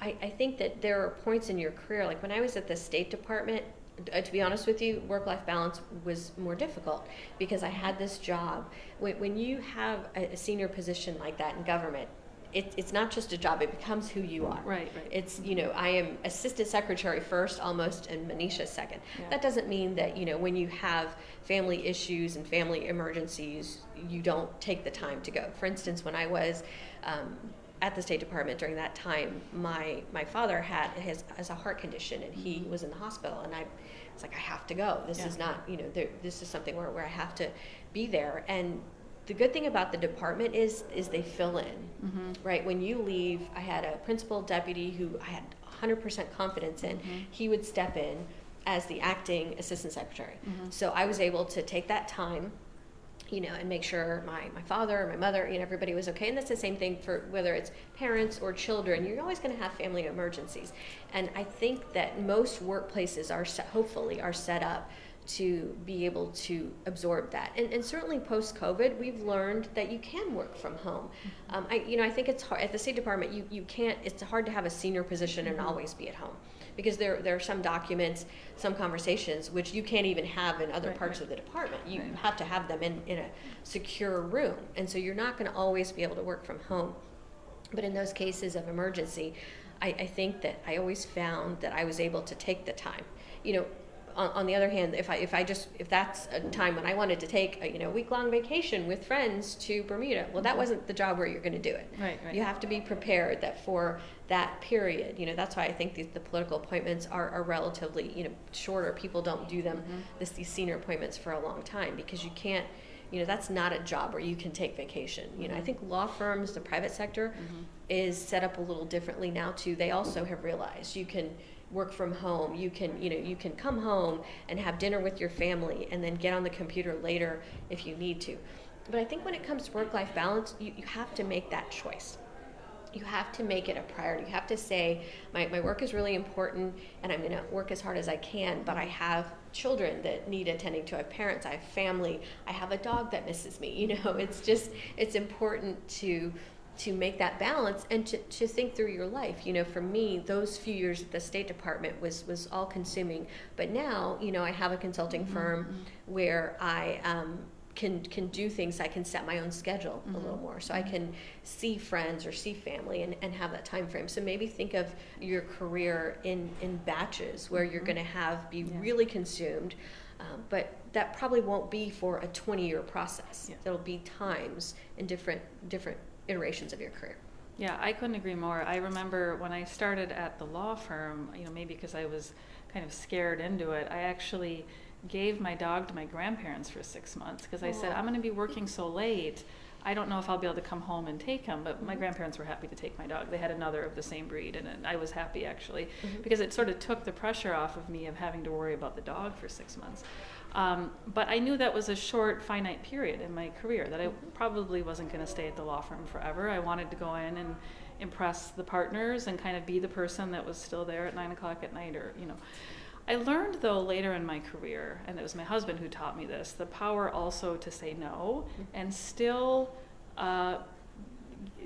I think that there are points in your career, like when I was at the State Department, to be honest with you, work-life balance was more difficult, because I had this job. When you have a senior position like that in government, it's not just a job, it becomes who you are. Right. It's, I am assistant secretary first almost, and Manisha second. Yeah. That doesn't mean that, when you have family issues and family emergencies, you don't take the time to go. For instance, when I was at the State Department during that time, my father has a heart condition, and he was in the hospital, and I was like, I have to go. This is not, this is something where I have to be there. And the good thing about the department is they fill in, right? When you leave, I had a principal deputy who I had 100% confidence in. He would step in as the acting assistant secretary. So I was able to take that time, and make sure my father, my mother, everybody was okay. And that's the same thing for whether it's parents or children. You're always going to have family emergencies. And I think that most workplaces hopefully are set up to be able to absorb that. And certainly post-COVID, we've learned that you can work from home. I think it's hard, at the State Department, you can't, it's hard to have a senior position and always be at home. Because there are some documents, some conversations, which you can't even have in other parts of the department. You have to have them in a secure room. And so you're not going to always be able to work from home. But in those cases of emergency, I think that I always found that I was able to take the time. On the other hand, if that's a time when I wanted to take a week-long vacation with friends to Bermuda, well, that wasn't the job where you're going to do it. Right. You have to be prepared that for that period. That's why I think the political appointments are relatively shorter. People don't do them these senior appointments for a long time, because you can't. That's not a job where you can take vacation. I think law firms, the private sector, is set up a little differently now too. They also have realized you can work from home. You can come home and have dinner with your family, and then get on the computer later if you need to. But I think when it comes to work-life balance, you have to make that choice. You have to make it a priority. You have to say, my work is really important and I'm going to work as hard as I can, but I have children that need attending to. I have parents, I have family, I have a dog that misses me. It's important to make that balance and to think through your life. For me, those few years at the State Department was all consuming. But now, I have a consulting firm where I can do things. I can set my own schedule a little more, so I can see friends or see family and have that time frame. So maybe think of your career in batches where you're going to be really consumed, but that probably won't be for a 20-year process. Yeah. There'll be times in different iterations of your career. Yeah, I couldn't agree more. I remember when I started at the law firm, maybe because I was kind of scared into it, I actually gave my dog to my grandparents for 6 months because I said, I'm going to be working so late, I don't know if I'll be able to come home and take him. But my grandparents were happy to take my dog. They had another of the same breed, and I was happy actually, because it sort of took the pressure off of me of having to worry about the dog for 6 months. But I knew that was a short, finite period in my career, that I probably wasn't going to stay at the law firm forever. I wanted to go in and impress the partners and kind of be the person that was still there at 9 o'clock at night, or I learned, though, later in my career, and it was my husband who taught me this, the power also to say no and still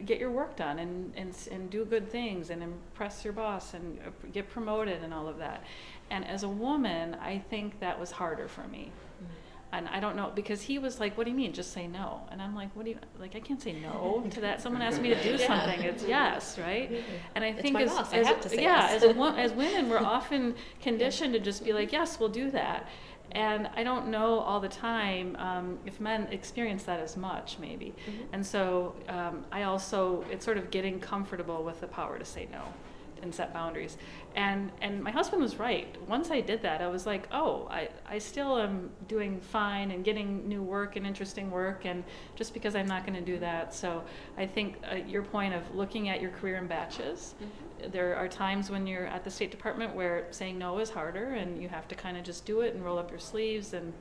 get your work done and do good things and impress your boss and get promoted and all of that. And as a woman, I think that was harder for me. And I don't know, because he was like, what do you mean, just say no? And I'm like, what do you, like, I can't say no to that. Someone asked me to do something. It's yes, right? And I think as women, we're often conditioned to just be like, yes, we'll do that. And I don't know all the time if men experience that as much, maybe. And so it's sort of getting comfortable with the power to say no and set boundaries. And my husband was right. Once I did that, I was like, oh, I still am doing fine and getting new work and interesting work, and just because I'm not going to do that. So I think your point of looking at your career in batches, there are times when you're at the State Department where saying no is harder and you have to kind of just do it and roll up your sleeves. And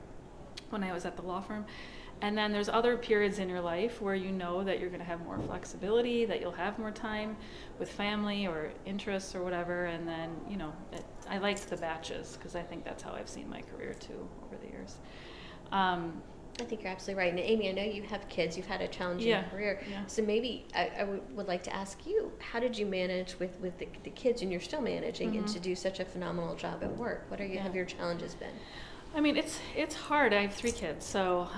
when I was at the law firm, and then there's other periods in your life where you know that you're going to have more flexibility, that you'll have more time with family or interests or whatever. And then, I liked the batches because I think that's how I've seen my career too over the years. I think you're absolutely right. And Amy, I know you have kids. You've had a challenging career. Yeah. So maybe I would like to ask you, how did you manage with the kids, and you're still managing, and to do such a phenomenal job at work? What have your challenges been? I mean, it's hard. I have 3 kids, so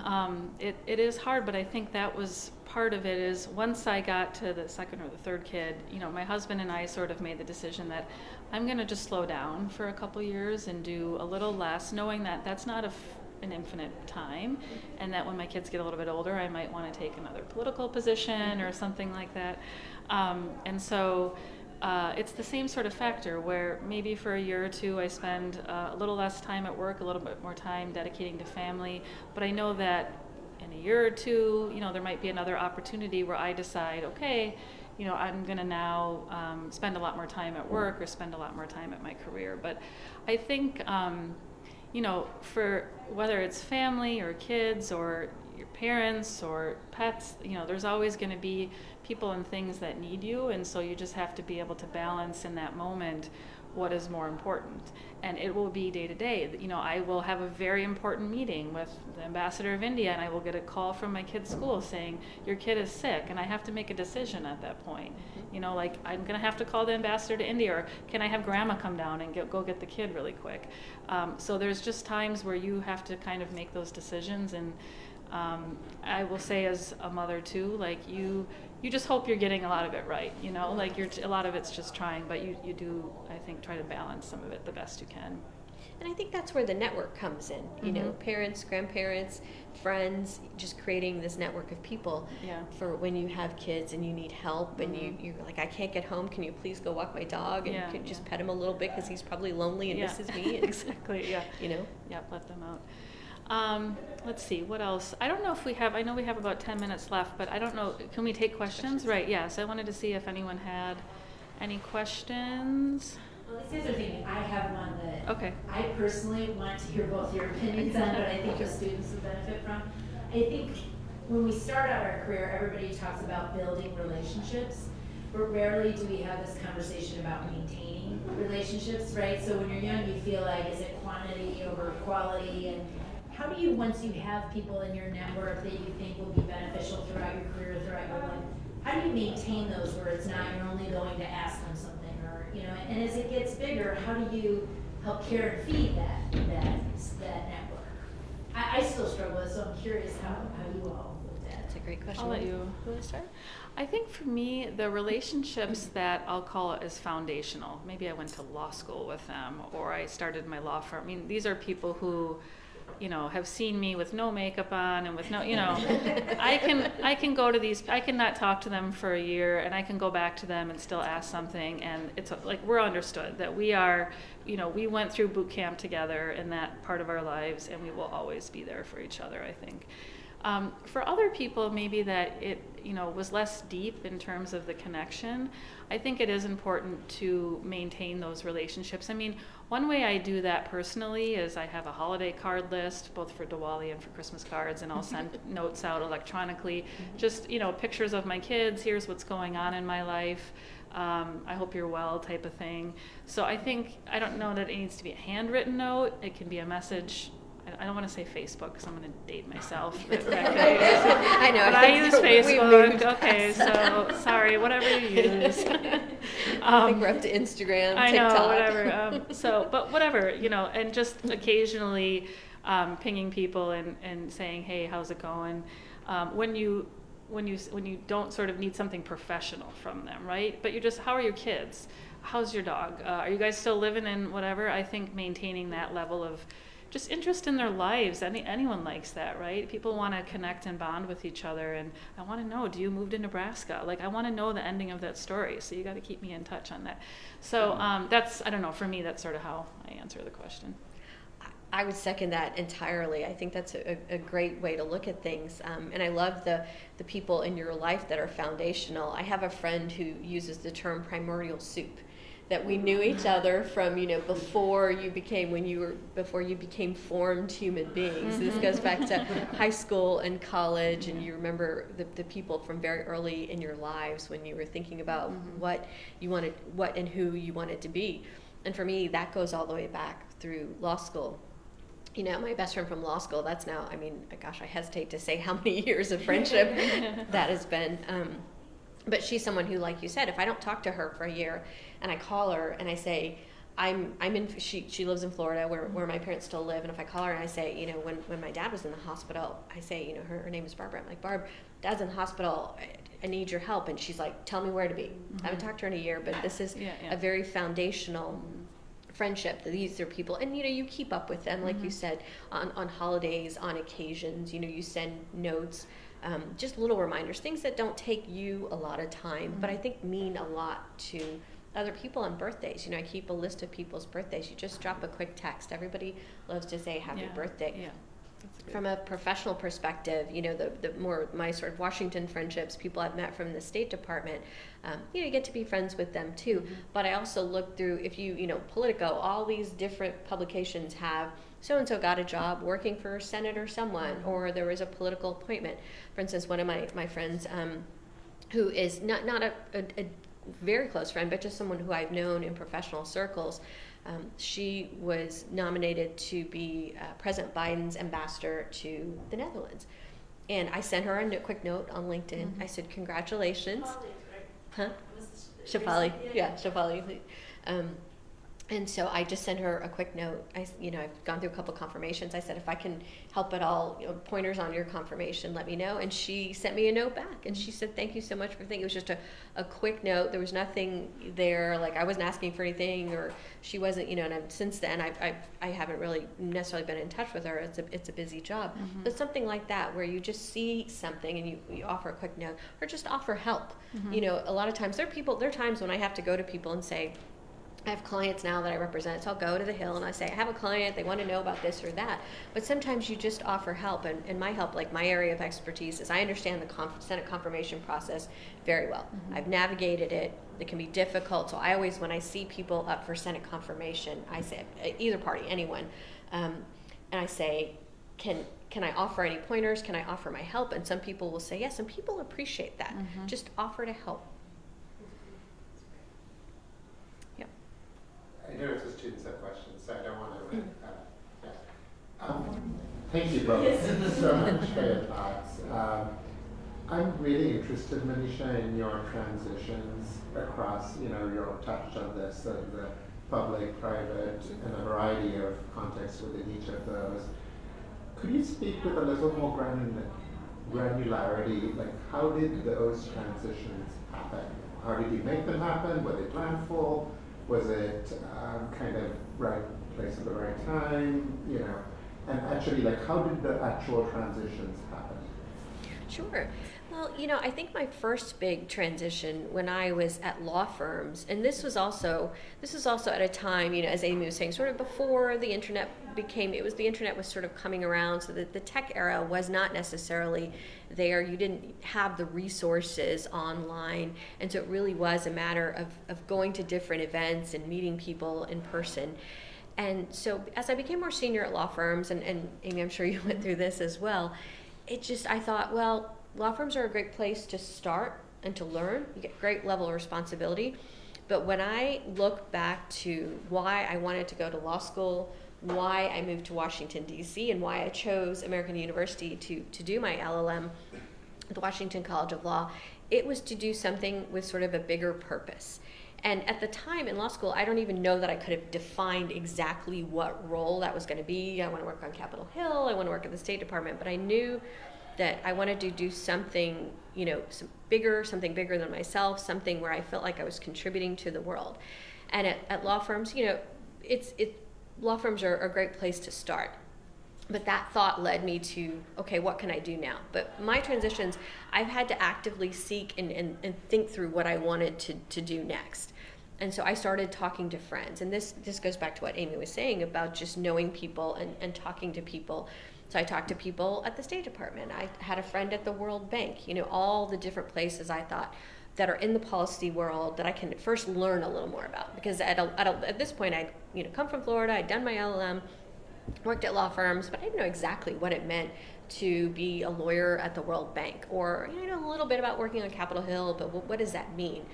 it is hard, but I think that was part of it. Is once I got to the second or the third kid, my husband and I sort of made the decision that I'm going to just slow down for a couple years and do a little less, knowing that that's not an infinite time, and that when my kids get a little bit older, I might want to take another political position or something like that. And so it's the same sort of factor where maybe for a year or two I spend a little less time at work, a little bit more time dedicating to family, but I know that in a year or two, there might be another opportunity where I decide, okay, I'm going to now spend a lot more time at work or spend a lot more time at my career. But I think, for whether it's family or kids or your parents or pets, there's always going to be people and things that need you, and so you just have to be able to balance in that moment what is more important. And it will be day to day. I will have a very important meeting with the ambassador of India, and I will get a call from my kid's school saying, your kid is sick, and I have to make a decision at that point. Like, I'm going to have to call the ambassador to India, or can I have grandma come down and go get the kid really quick? So there's just times where you have to kind of make those decisions, and I will say as a mother too, like you just hope you're getting a lot of it right, like a lot of it's just trying, but you do, I think, try to balance some of it the best you can. And I think that's where the network comes in, parents, grandparents, friends, just creating this network of people for when you have kids and you need help and you're like, I can't get home, can you please go walk my dog, and you can just pet him a little bit because he's probably lonely and misses me. And, exactly, let them out. Let's see, what else? I don't know if I know we have about 10 minutes left, but I don't know, can we take questions? Right, yes, I wanted to see if anyone had any questions. Well, this is the thing, I have one that Okay. I personally want to hear both your opinions on, but I think the students would benefit from. I think when we start out our career, everybody talks about building relationships, but rarely do we have this conversation about maintaining relationships, right? So when you're young, you feel like, is it quantity over quality? And how do you, once you have people in your network that you think will be beneficial throughout your career, throughout your life, how do you maintain those where it's not you're only going to ask them something, or, you know, and as it gets bigger, how do you help care and feed that network? I still struggle with it, so I'm curious how you all looked at it. That's a great question. I'll let you start. I think for me, the relationships that I'll call as foundational, maybe I went to law school with them, or I started my law firm. I mean, these are people who, you know, have seen me with no makeup on and with no, you know, I can go to these, I can not talk to them for a year, and I can go back to them and still ask something, and it's like we're understood that we are, you know, we went through boot camp together in that part of our lives, and we will always be there for each other, I think. For other people, maybe that it, you know, was less deep in terms of the connection, I think it is important to maintain those relationships. I mean, one way I do that personally is I have a holiday card list, both for Diwali and for Christmas cards, and I'll send notes out electronically, just, you know, pictures of my kids, here's what's going on in my life, I hope you're well type of thing. So I think, I don't know that it needs to be a handwritten note, it can be a message. I don't want to say Facebook because I'm going to date myself. I know. But I use Facebook. Okay, so sorry, whatever you use. I think we're up to Instagram, I TikTok. know, whatever. But whatever, you know, and just occasionally pinging people and saying, hey, how's it going? When you don't sort of need something professional from them, right? But you're just, how are your kids? How's your dog? Are you guys still living in whatever? I think maintaining that level of just interest in their lives. Anyone likes that, right? People want to connect and bond with each other, and I want to know, do you move to Nebraska? Like, I want to know the ending of that story, so you got to keep me in touch on that. So that's, I don't know, for me, that's sort of how I answer the question. I would second that entirely. I think that's a great way to look at things. And I love the people in your life that are foundational. I have a friend who uses the term primordial soup, that we knew each other from, you know, before you became formed human beings. This goes back to high school and college, and you remember the people from very early in your lives when you were thinking about what and who you wanted to be. And for me, that goes all the way back through law school. You know, my best friend from law school, that's now, I mean, gosh, I hesitate to say how many years of friendship that has been. But she's someone who, like you said, if I don't talk to her for a year and I call her and I say, she lives in Florida where my parents still live, and if I call her and I say, you know, when my dad was in the hospital, I say, you know, her name is Barbara. I'm like, Barb, Dad's in the hospital, I need your help. And she's like, tell me where to be. I haven't talked to her in a year, but this is a very foundational friendship. These are people, and, you know, you keep up with them, like you said, on holidays, on occasions, you know, you send notes. Just little reminders, things that don't take you a lot of time, but I think mean a lot to other people on birthdays. You know, I keep a list of people's birthdays. You just drop a quick text. Everybody loves to say happy birthday. Yeah. From a professional perspective, you know, the more my sort of Washington friendships, people I've met from the State Department, you know, you get to be friends with them too. But I also look through, if you know, Politico, all these different publications have so-and-so got a job working for Senator someone, or there was a political appointment. For instance, one of my friends, who is not a very close friend, but just someone who I've known in professional circles, she was nominated to be President Biden's ambassador to the Netherlands. And I sent her a quick note on LinkedIn. I said, congratulations. Huh? Shafali. Yeah, Shafali. And so I just sent her a quick note. I've gone through a couple confirmations. I said, if I can help at all, you know, pointers on your confirmation, let me know. And she sent me a note back, and she said, thank you so much for thinking. It was just a quick note. There was nothing there, like I wasn't asking for anything, or she wasn't, you know. And since then, I haven't really necessarily been in touch with her. It's a busy job. But something like that, where you just see something and you offer a quick note, or just offer help. You know, a lot of times there are times when I have to go to people and say, I have clients now that I represent, so I'll go to the Hill and I say, I have a client, they want to know about this or that. But sometimes you just offer help, and my help, like my area of expertise, is I understand the Senate confirmation process very well. I've navigated it. It can be difficult, so I always, when I see people up for Senate confirmation, I say, either party, anyone, and I say, can I offer any pointers? Can I offer my help? And some people will say yes, and people appreciate that. Just offer to help. Yep. I know if the students have questions, so I don't want to. Thank you both so much for your thoughts. I'm really interested, Manisha, in your transitions across, you touched on this, the public, private, and a variety of contexts within each of those. Could you speak with a little more granularity, like how did those transitions happen? How did you make them happen? Were they planful? Was it kind of right place at the right time? And actually, like, how did the actual transitions happen? Sure. Well, I think my first big transition when I was at law firms, and this was also at a time, as Amy was saying, sort of before the internet the internet was sort of coming around, so that the tech era was not necessarily there. You didn't have the resources online, and so it really was a matter of going to different events and meeting people in person. And so as I became more senior at law firms, and Amy, I'm sure you went through this as well, I thought, well, law firms are a great place to start and to learn. You get a great level of responsibility. But when I look back to why I wanted to go to law school, why I moved to Washington, D.C., and why I chose American University to do my LLM at the Washington College of Law, it was to do something with sort of a bigger purpose. And at the time in law school, I don't even know that I could have defined exactly what role that was going to be. I want to work on Capitol Hill, I want to work at the State Department, but I knew that I wanted to do something, something bigger than myself, something where I felt like I was contributing to the world. And at law firms, law firms are a great place to start. But that thought led me to, okay, what can I do now? But my transitions, I've had to actively seek and think through what I wanted to do next. And so I started talking to friends. And this goes back to what Amy was saying about just knowing people and talking to people. So I talked to people at the State Department. I had a friend at the World Bank, all the different places I thought that are in the policy world that I can first learn a little more about. Because at this point, I'd come from Florida, I'd done my LLM, worked at law firms, but I didn't know exactly what it meant to be a lawyer at the World Bank, or a little bit about working on Capitol Hill, but what does that mean?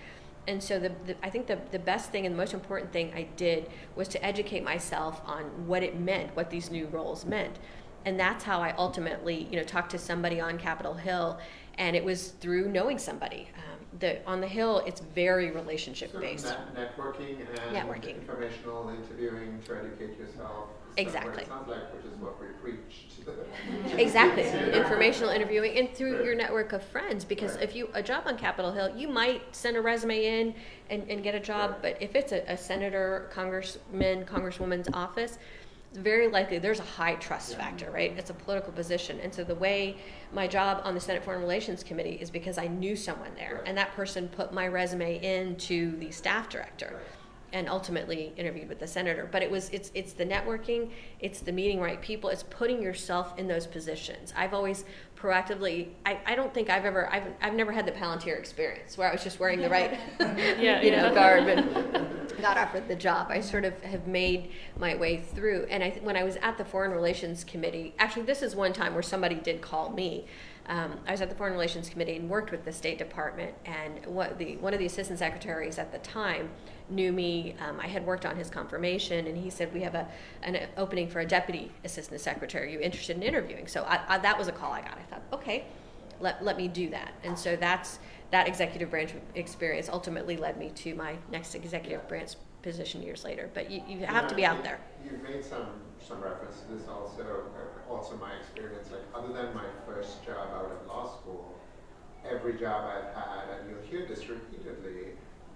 And so I think the best thing and the most important thing I did was to educate myself on what it meant, what these new roles meant. And that's how I ultimately, talked to somebody on Capitol Hill, and it was through knowing somebody. On the Hill, it's very relationship-based. So networking and informational interviewing to educate yourself. Exactly. It sounds like, which is what we preach to the Exactly. Informational interviewing and through your network of friends, because if a job on Capitol Hill, you might send a resume in and get a job, but if it's a senator, congressman, congresswoman's office, it's very likely there's a high trust factor, right? It's a political position. And so the way my job on the Senate Foreign Relations Committee is because I knew someone there, and that person put my resume into the staff director and ultimately interviewed with the senator. But it's the networking, it's the meeting right people, it's putting yourself in those positions. I've always proactively, I don't think I've never had the Palantir experience where I was just wearing the right garb and got offered the job. I sort of have made my way through. And when I was at the Foreign Relations Committee, actually this is one time where somebody did call me. I was at the Foreign Relations Committee and worked with the State Department, and one of the assistant secretaries at the time knew me. I had worked on his confirmation, and he said, we have an opening for a deputy assistant secretary. Are you interested in interviewing? So that was a call I got. I thought, okay, let me do that. And so that executive branch experience ultimately led me to my next executive branch position years later. But you have to be out there. You've made some reference to this also my experience, like other than my first job out of law school, every job I've had, and you'll hear this repeatedly,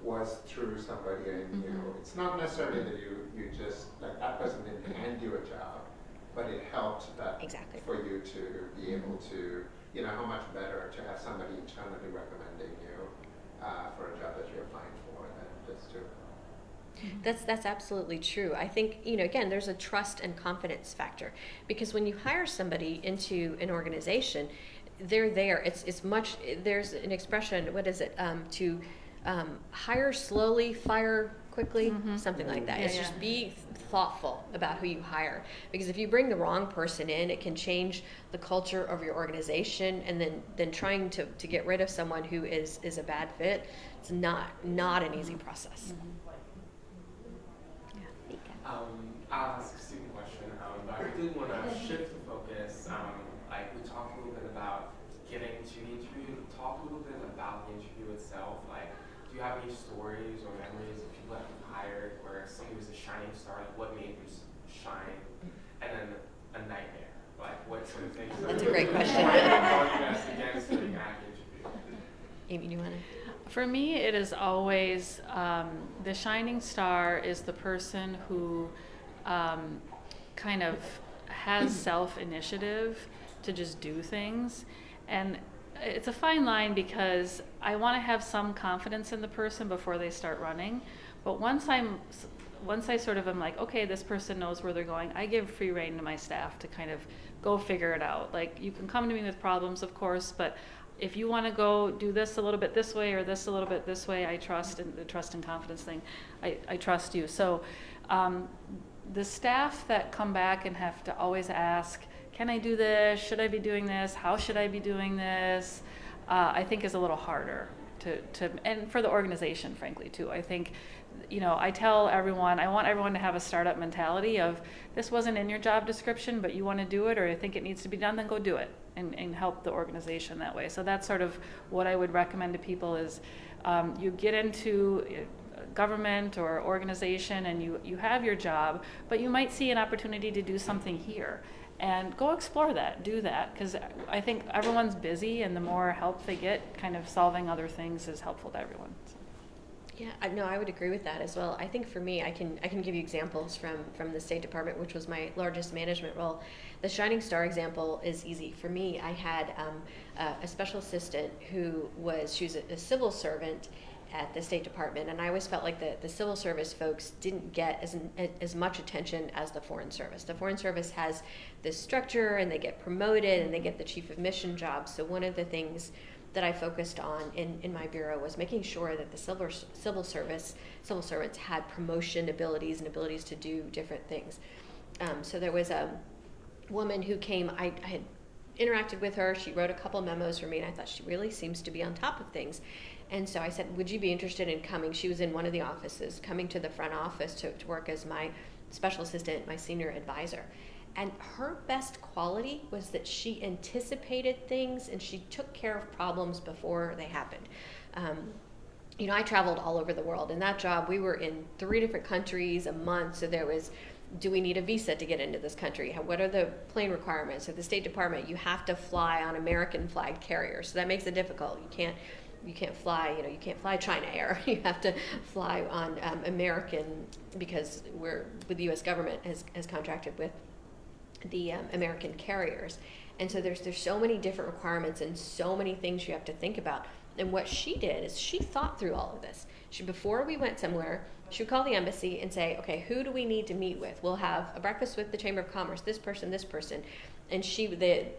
was through somebody I knew. It's not necessarily that you just, like that person didn't hand you a job, but it helped that for you to be able to, how much better to have somebody internally recommending you for a job that you're applying for than just to. That's absolutely true. I think, again, there's a trust and confidence factor, because when you hire somebody into an organization, they're there. There's an expression, what is it? To hire slowly, fire quickly, something like that. It's just be thoughtful about who you hire, because if you bring the wrong person in, it can change the culture of your organization, and then trying to get rid of someone who is a bad fit, it's not an easy process. I'll ask a student question, but I did want to shift the focus. Like we talked a little bit about getting to the interview. Talk a little bit about the interview itself. Like, do you have any stories or memories of people that you've hired where somebody was a shining star? Like, what made you shine? And then a nightmare. Like, what sort of things? That's a great question. Against the interview. Amy, do you want to? For me, it is always the shining star is the person who kind of has self-initiative to just do things. And it's a fine line, because I want to have some confidence in the person before they start running. But once I sort of am like, okay, this person knows where they're going, I give free rein to my staff to kind of go figure it out. Like, you can come to me with problems, of course, but if you want to go do this a little bit this way or this a little bit this way, I trust, and the trust and confidence thing, I trust you. So the staff that come back and have to always ask, can I do this? Should I be doing this? How should I be doing this? I think is a little harder to and for the organization, frankly, too. I think, I tell everyone, I want everyone to have a startup mentality of, this wasn't in your job description, but you want to do it, or I think it needs to be done, then go do it and help the organization that way. So that's sort of what I would recommend to people is you get into government or organization and you have your job, but you might see an opportunity to do something here. And go explore that, do that, because I think everyone's busy, and the more help they get kind of solving other things is helpful to everyone. So. Yeah, I would agree with that as well. I think for me, I can give you examples from the State Department, which was my largest management role. The shining star example is easy. For me, I had a special assistant who she was a civil servant at the State Department, and I always felt like the civil service folks didn't get as much attention as the Foreign Service. The Foreign Service has this structure, and they get promoted, and they get the chief of mission job. So one of the things that I focused on in my bureau was making sure that the civil servants had promotion abilities and abilities to do different things. So there was a woman who came, I had interacted with her, she wrote a couple memos for me, and I thought she really seems to be on top of things. And so I said, would you be interested in coming? She was in one of the offices, coming to the front office to work as my special assistant, my senior advisor. And her best quality was that she anticipated things and she took care of problems before they happened. I traveled all over the world. In that job, we were in 3 different countries a month. So there was, do we need a visa to get into this country? What are the plane requirements? At the State Department, you have to fly on American flag carriers. So that makes it difficult. You can't fly, you can't fly China Air. You have to fly on American, because the U.S. government has contracted with the American carriers. And so there's so many different requirements and so many things you have to think about. And what she did is she thought through all of this. Before we went somewhere, she would call the embassy and say, okay, who do we need to meet with? We'll have a breakfast with the Chamber of Commerce, this person. And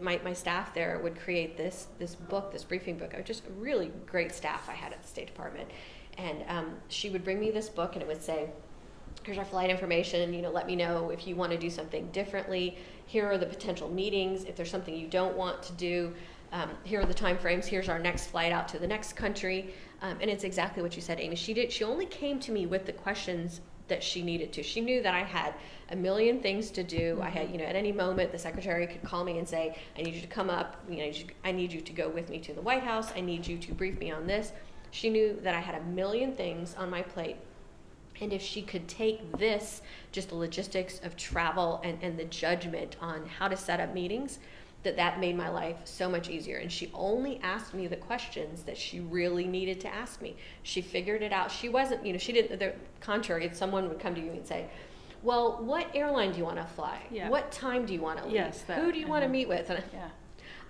my staff there would create this book, this briefing book. Just really great staff I had at the State Department. And she would bring me this book, and it would say, here's our flight information, let me know if you want to do something differently. Here are the potential meetings. If there's something you don't want to do, here are the time frames. Here's our next flight out to the next country. And it's exactly what you said, Amy. She only came to me with the questions that she needed to. She knew that I had a million things to do. I had, at any moment, the secretary could call me and say, I need you to come up. I need you to go with me to the White House. I need you to brief me on this. She knew that I had a million things on my plate. And if she could take this, just the logistics of travel and the judgment on how to set up meetings, that made my life so much easier. And she only asked me the questions that she really needed to ask me. She figured it out. She wasn't, she didn't, the contrary, someone would come to you and say, well, what airline do you want to fly? Yeah. What time do you want to leave? Yes, who do you want to meet with? And yeah.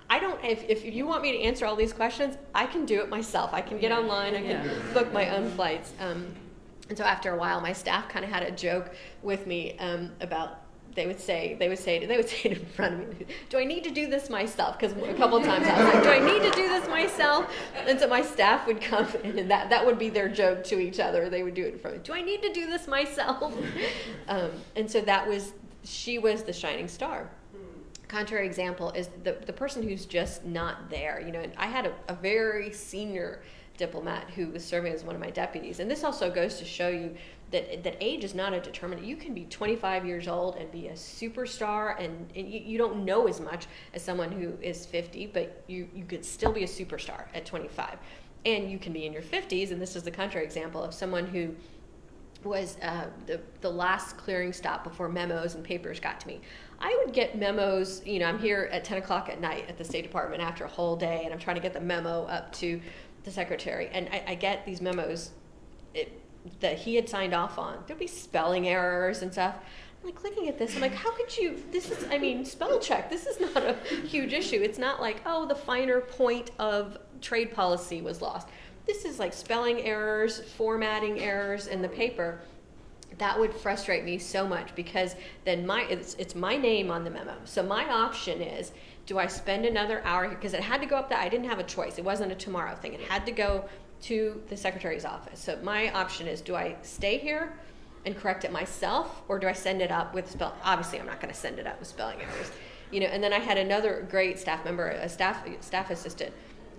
I don't, if you want me to answer all these questions, I can do it myself. I can get online, I can book my own flights. And so after a while, my staff kind of had a joke with me about they would say it in front of me, do I need to do this myself? Because a couple of times I was like, do I need to do this myself? And so my staff would come in, and that would be their joke to each other. They would do it in front of me. Do I need to do this myself? And so she was the shining star. Contrary example is the person who's just not there. And I had a very senior diplomat who was serving as one of my deputies. And this also goes to show you that age is not a determinant. You can be 25 years old and be a superstar, and you don't know as much as someone who is 50, but you could still be a superstar at 25. And you can be in your 50s, and this is the contrary example of someone who was the last clearing stop before memos and papers got to me. I would get memos, I'm here at 10 o'clock at night at the State Department after a whole day, and I'm trying to get the memo up to the secretary, and I get these memos that he had signed off on. There'd be spelling errors and stuff. I'm like looking at this, I'm like, how could you, spell check, this is not a huge issue. It's not like, the finer point of trade policy was lost. This is like spelling errors, formatting errors in the paper. That would frustrate me so much, because then it's my name on the memo. So my option is, do I spend another hour here? Because it had to go up I didn't have a choice. It wasn't a tomorrow thing. It had to go to the secretary's office. So my option is, do I stay here and correct it myself, or do I send it up with obviously I'm not going to send it up with spelling errors. And then I had another great staff member, a staff assistant,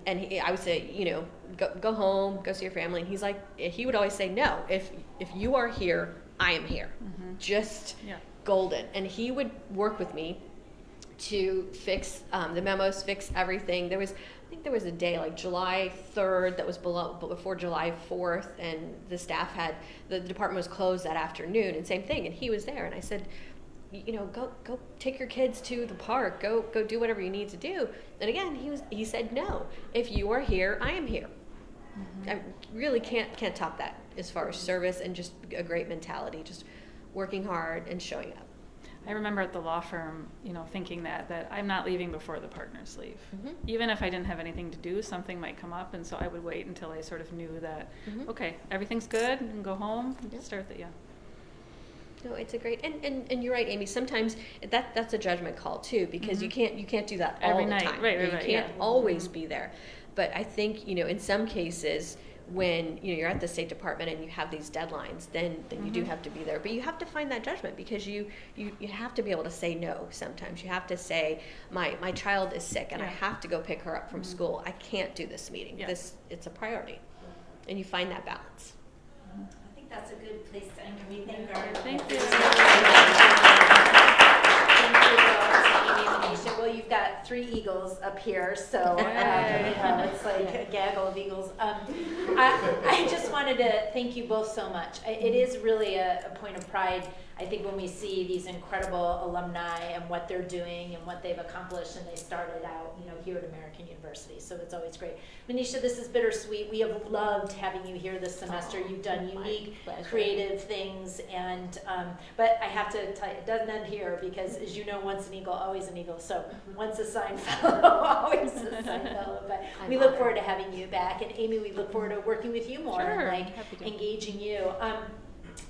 and I would say, go home, go see your family. And he would always say, no, if you are here, I am here. Mm-hmm. Just golden. And he would work with me to fix the memos, fix everything. I think there was a day like July 3rd that was before July 4th, and the department was closed that afternoon, and same thing. And he was there, and I said, go take your kids to the park, go do whatever you need to do. And again, he said, no, if you are here, I am here. Mm-hmm. I really can't top that as far as service and just a great mentality, just working hard and showing up. I remember at the law firm, thinking that I'm not leaving before the partners leave. Mm-hmm. Even if I didn't have anything to do, something might come up, and so I would wait until I sort of knew that, okay, everything's good, and go home and start the, No, it's a great, and you're right, Amy. Sometimes that's a judgment call too, because you can't do that all every the night. time. Right, you can't always be there. But I think in some cases, when you're at the State Department and you have these deadlines, then you do have to be there. But you have to find that judgment, because you have to be able to say no sometimes. You have to say, my child is sick and I have to go pick her up from school. I can't do this meeting. It's a priority. And you find that balance. I think that's a good place to end. Can we thank our Thank you. Amy and Manisha. Well, you've got 3 eagles up here, so it's like a gaggle of eagles. I just wanted to thank you both so much. It is really a point of pride, I think, when we see these incredible alumni and what they're doing and what they've accomplished, and they started out, here at American University. So it's always great. Manisha, this is bittersweet. We have loved having you here this semester. You've done unique, creative things, and but I have to tell you, it doesn't end here, because, as you know, once an eagle, always an eagle. So once a Sine fellow, always a Sine fellow. But we look forward to having you back, and Amy, we look forward to working with you more and engaging you.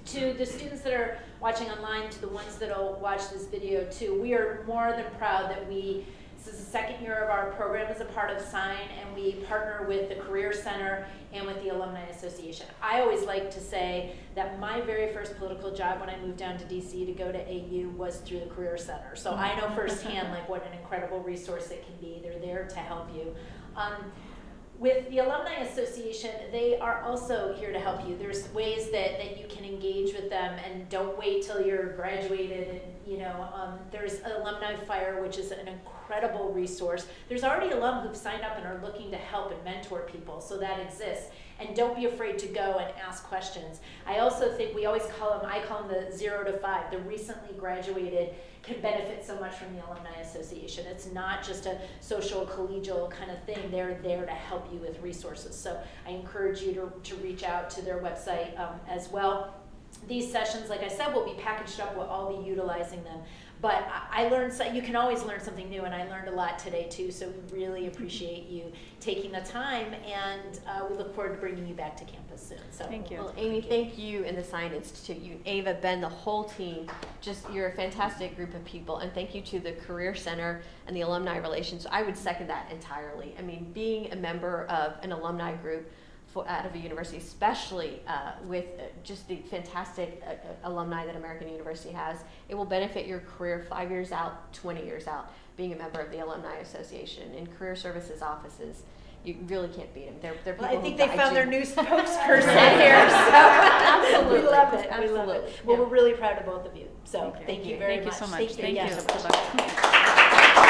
To the students that are watching online, to the ones that will watch this video too, we are more than proud that this is the second year of our program as a part of Sine, and we partner with the Career Center and with the Alumni Association. I always like to say that my very first political job when I moved down to DC to go to AU was through the Career Center. So I know firsthand what an incredible resource it can be. They're there to help you. With the Alumni Association, they are also here to help you. There's ways that you can engage with them, and don't wait till you're graduated. And there's Alumni Fire, which is an incredible resource. There's already alum who've signed up and are looking to help and mentor people, so that exists. And don't be afraid to go and ask questions. I also think I call them the 0 to 5. The recently graduated can benefit so much from the Alumni Association. It's not just a social, collegial kind of thing. They're there to help you with resources. So I encourage you to reach out to their website as well. these sessions, like I said, will be packaged up. We'll all be utilizing them. But I learned, you can always learn something new, and I learned a lot today too, so we really appreciate you taking the time, and we look forward to bringing you back to campus soon. So Thank you. Well, Amy, thank you and the Sine Institute, you, Ava, Ben, the whole team. Just, you're a fantastic group of people, and thank you to the Career Center and the Alumni Relations. I would second that entirely. I mean, being a member of an alumni group out of a university, especially with just the fantastic alumni that American University has, it will benefit your career 5 years out, 20 years out, being a member of the Alumni Association and career services offices. You really can't beat them. They're people I think they who found their you. new spokesperson here, so Absolutely. we love it. We love it. Absolutely. Well, Yeah. we're really proud of both of you. So thank you very Thank much. you so much. Thank you. Yes. Good luck.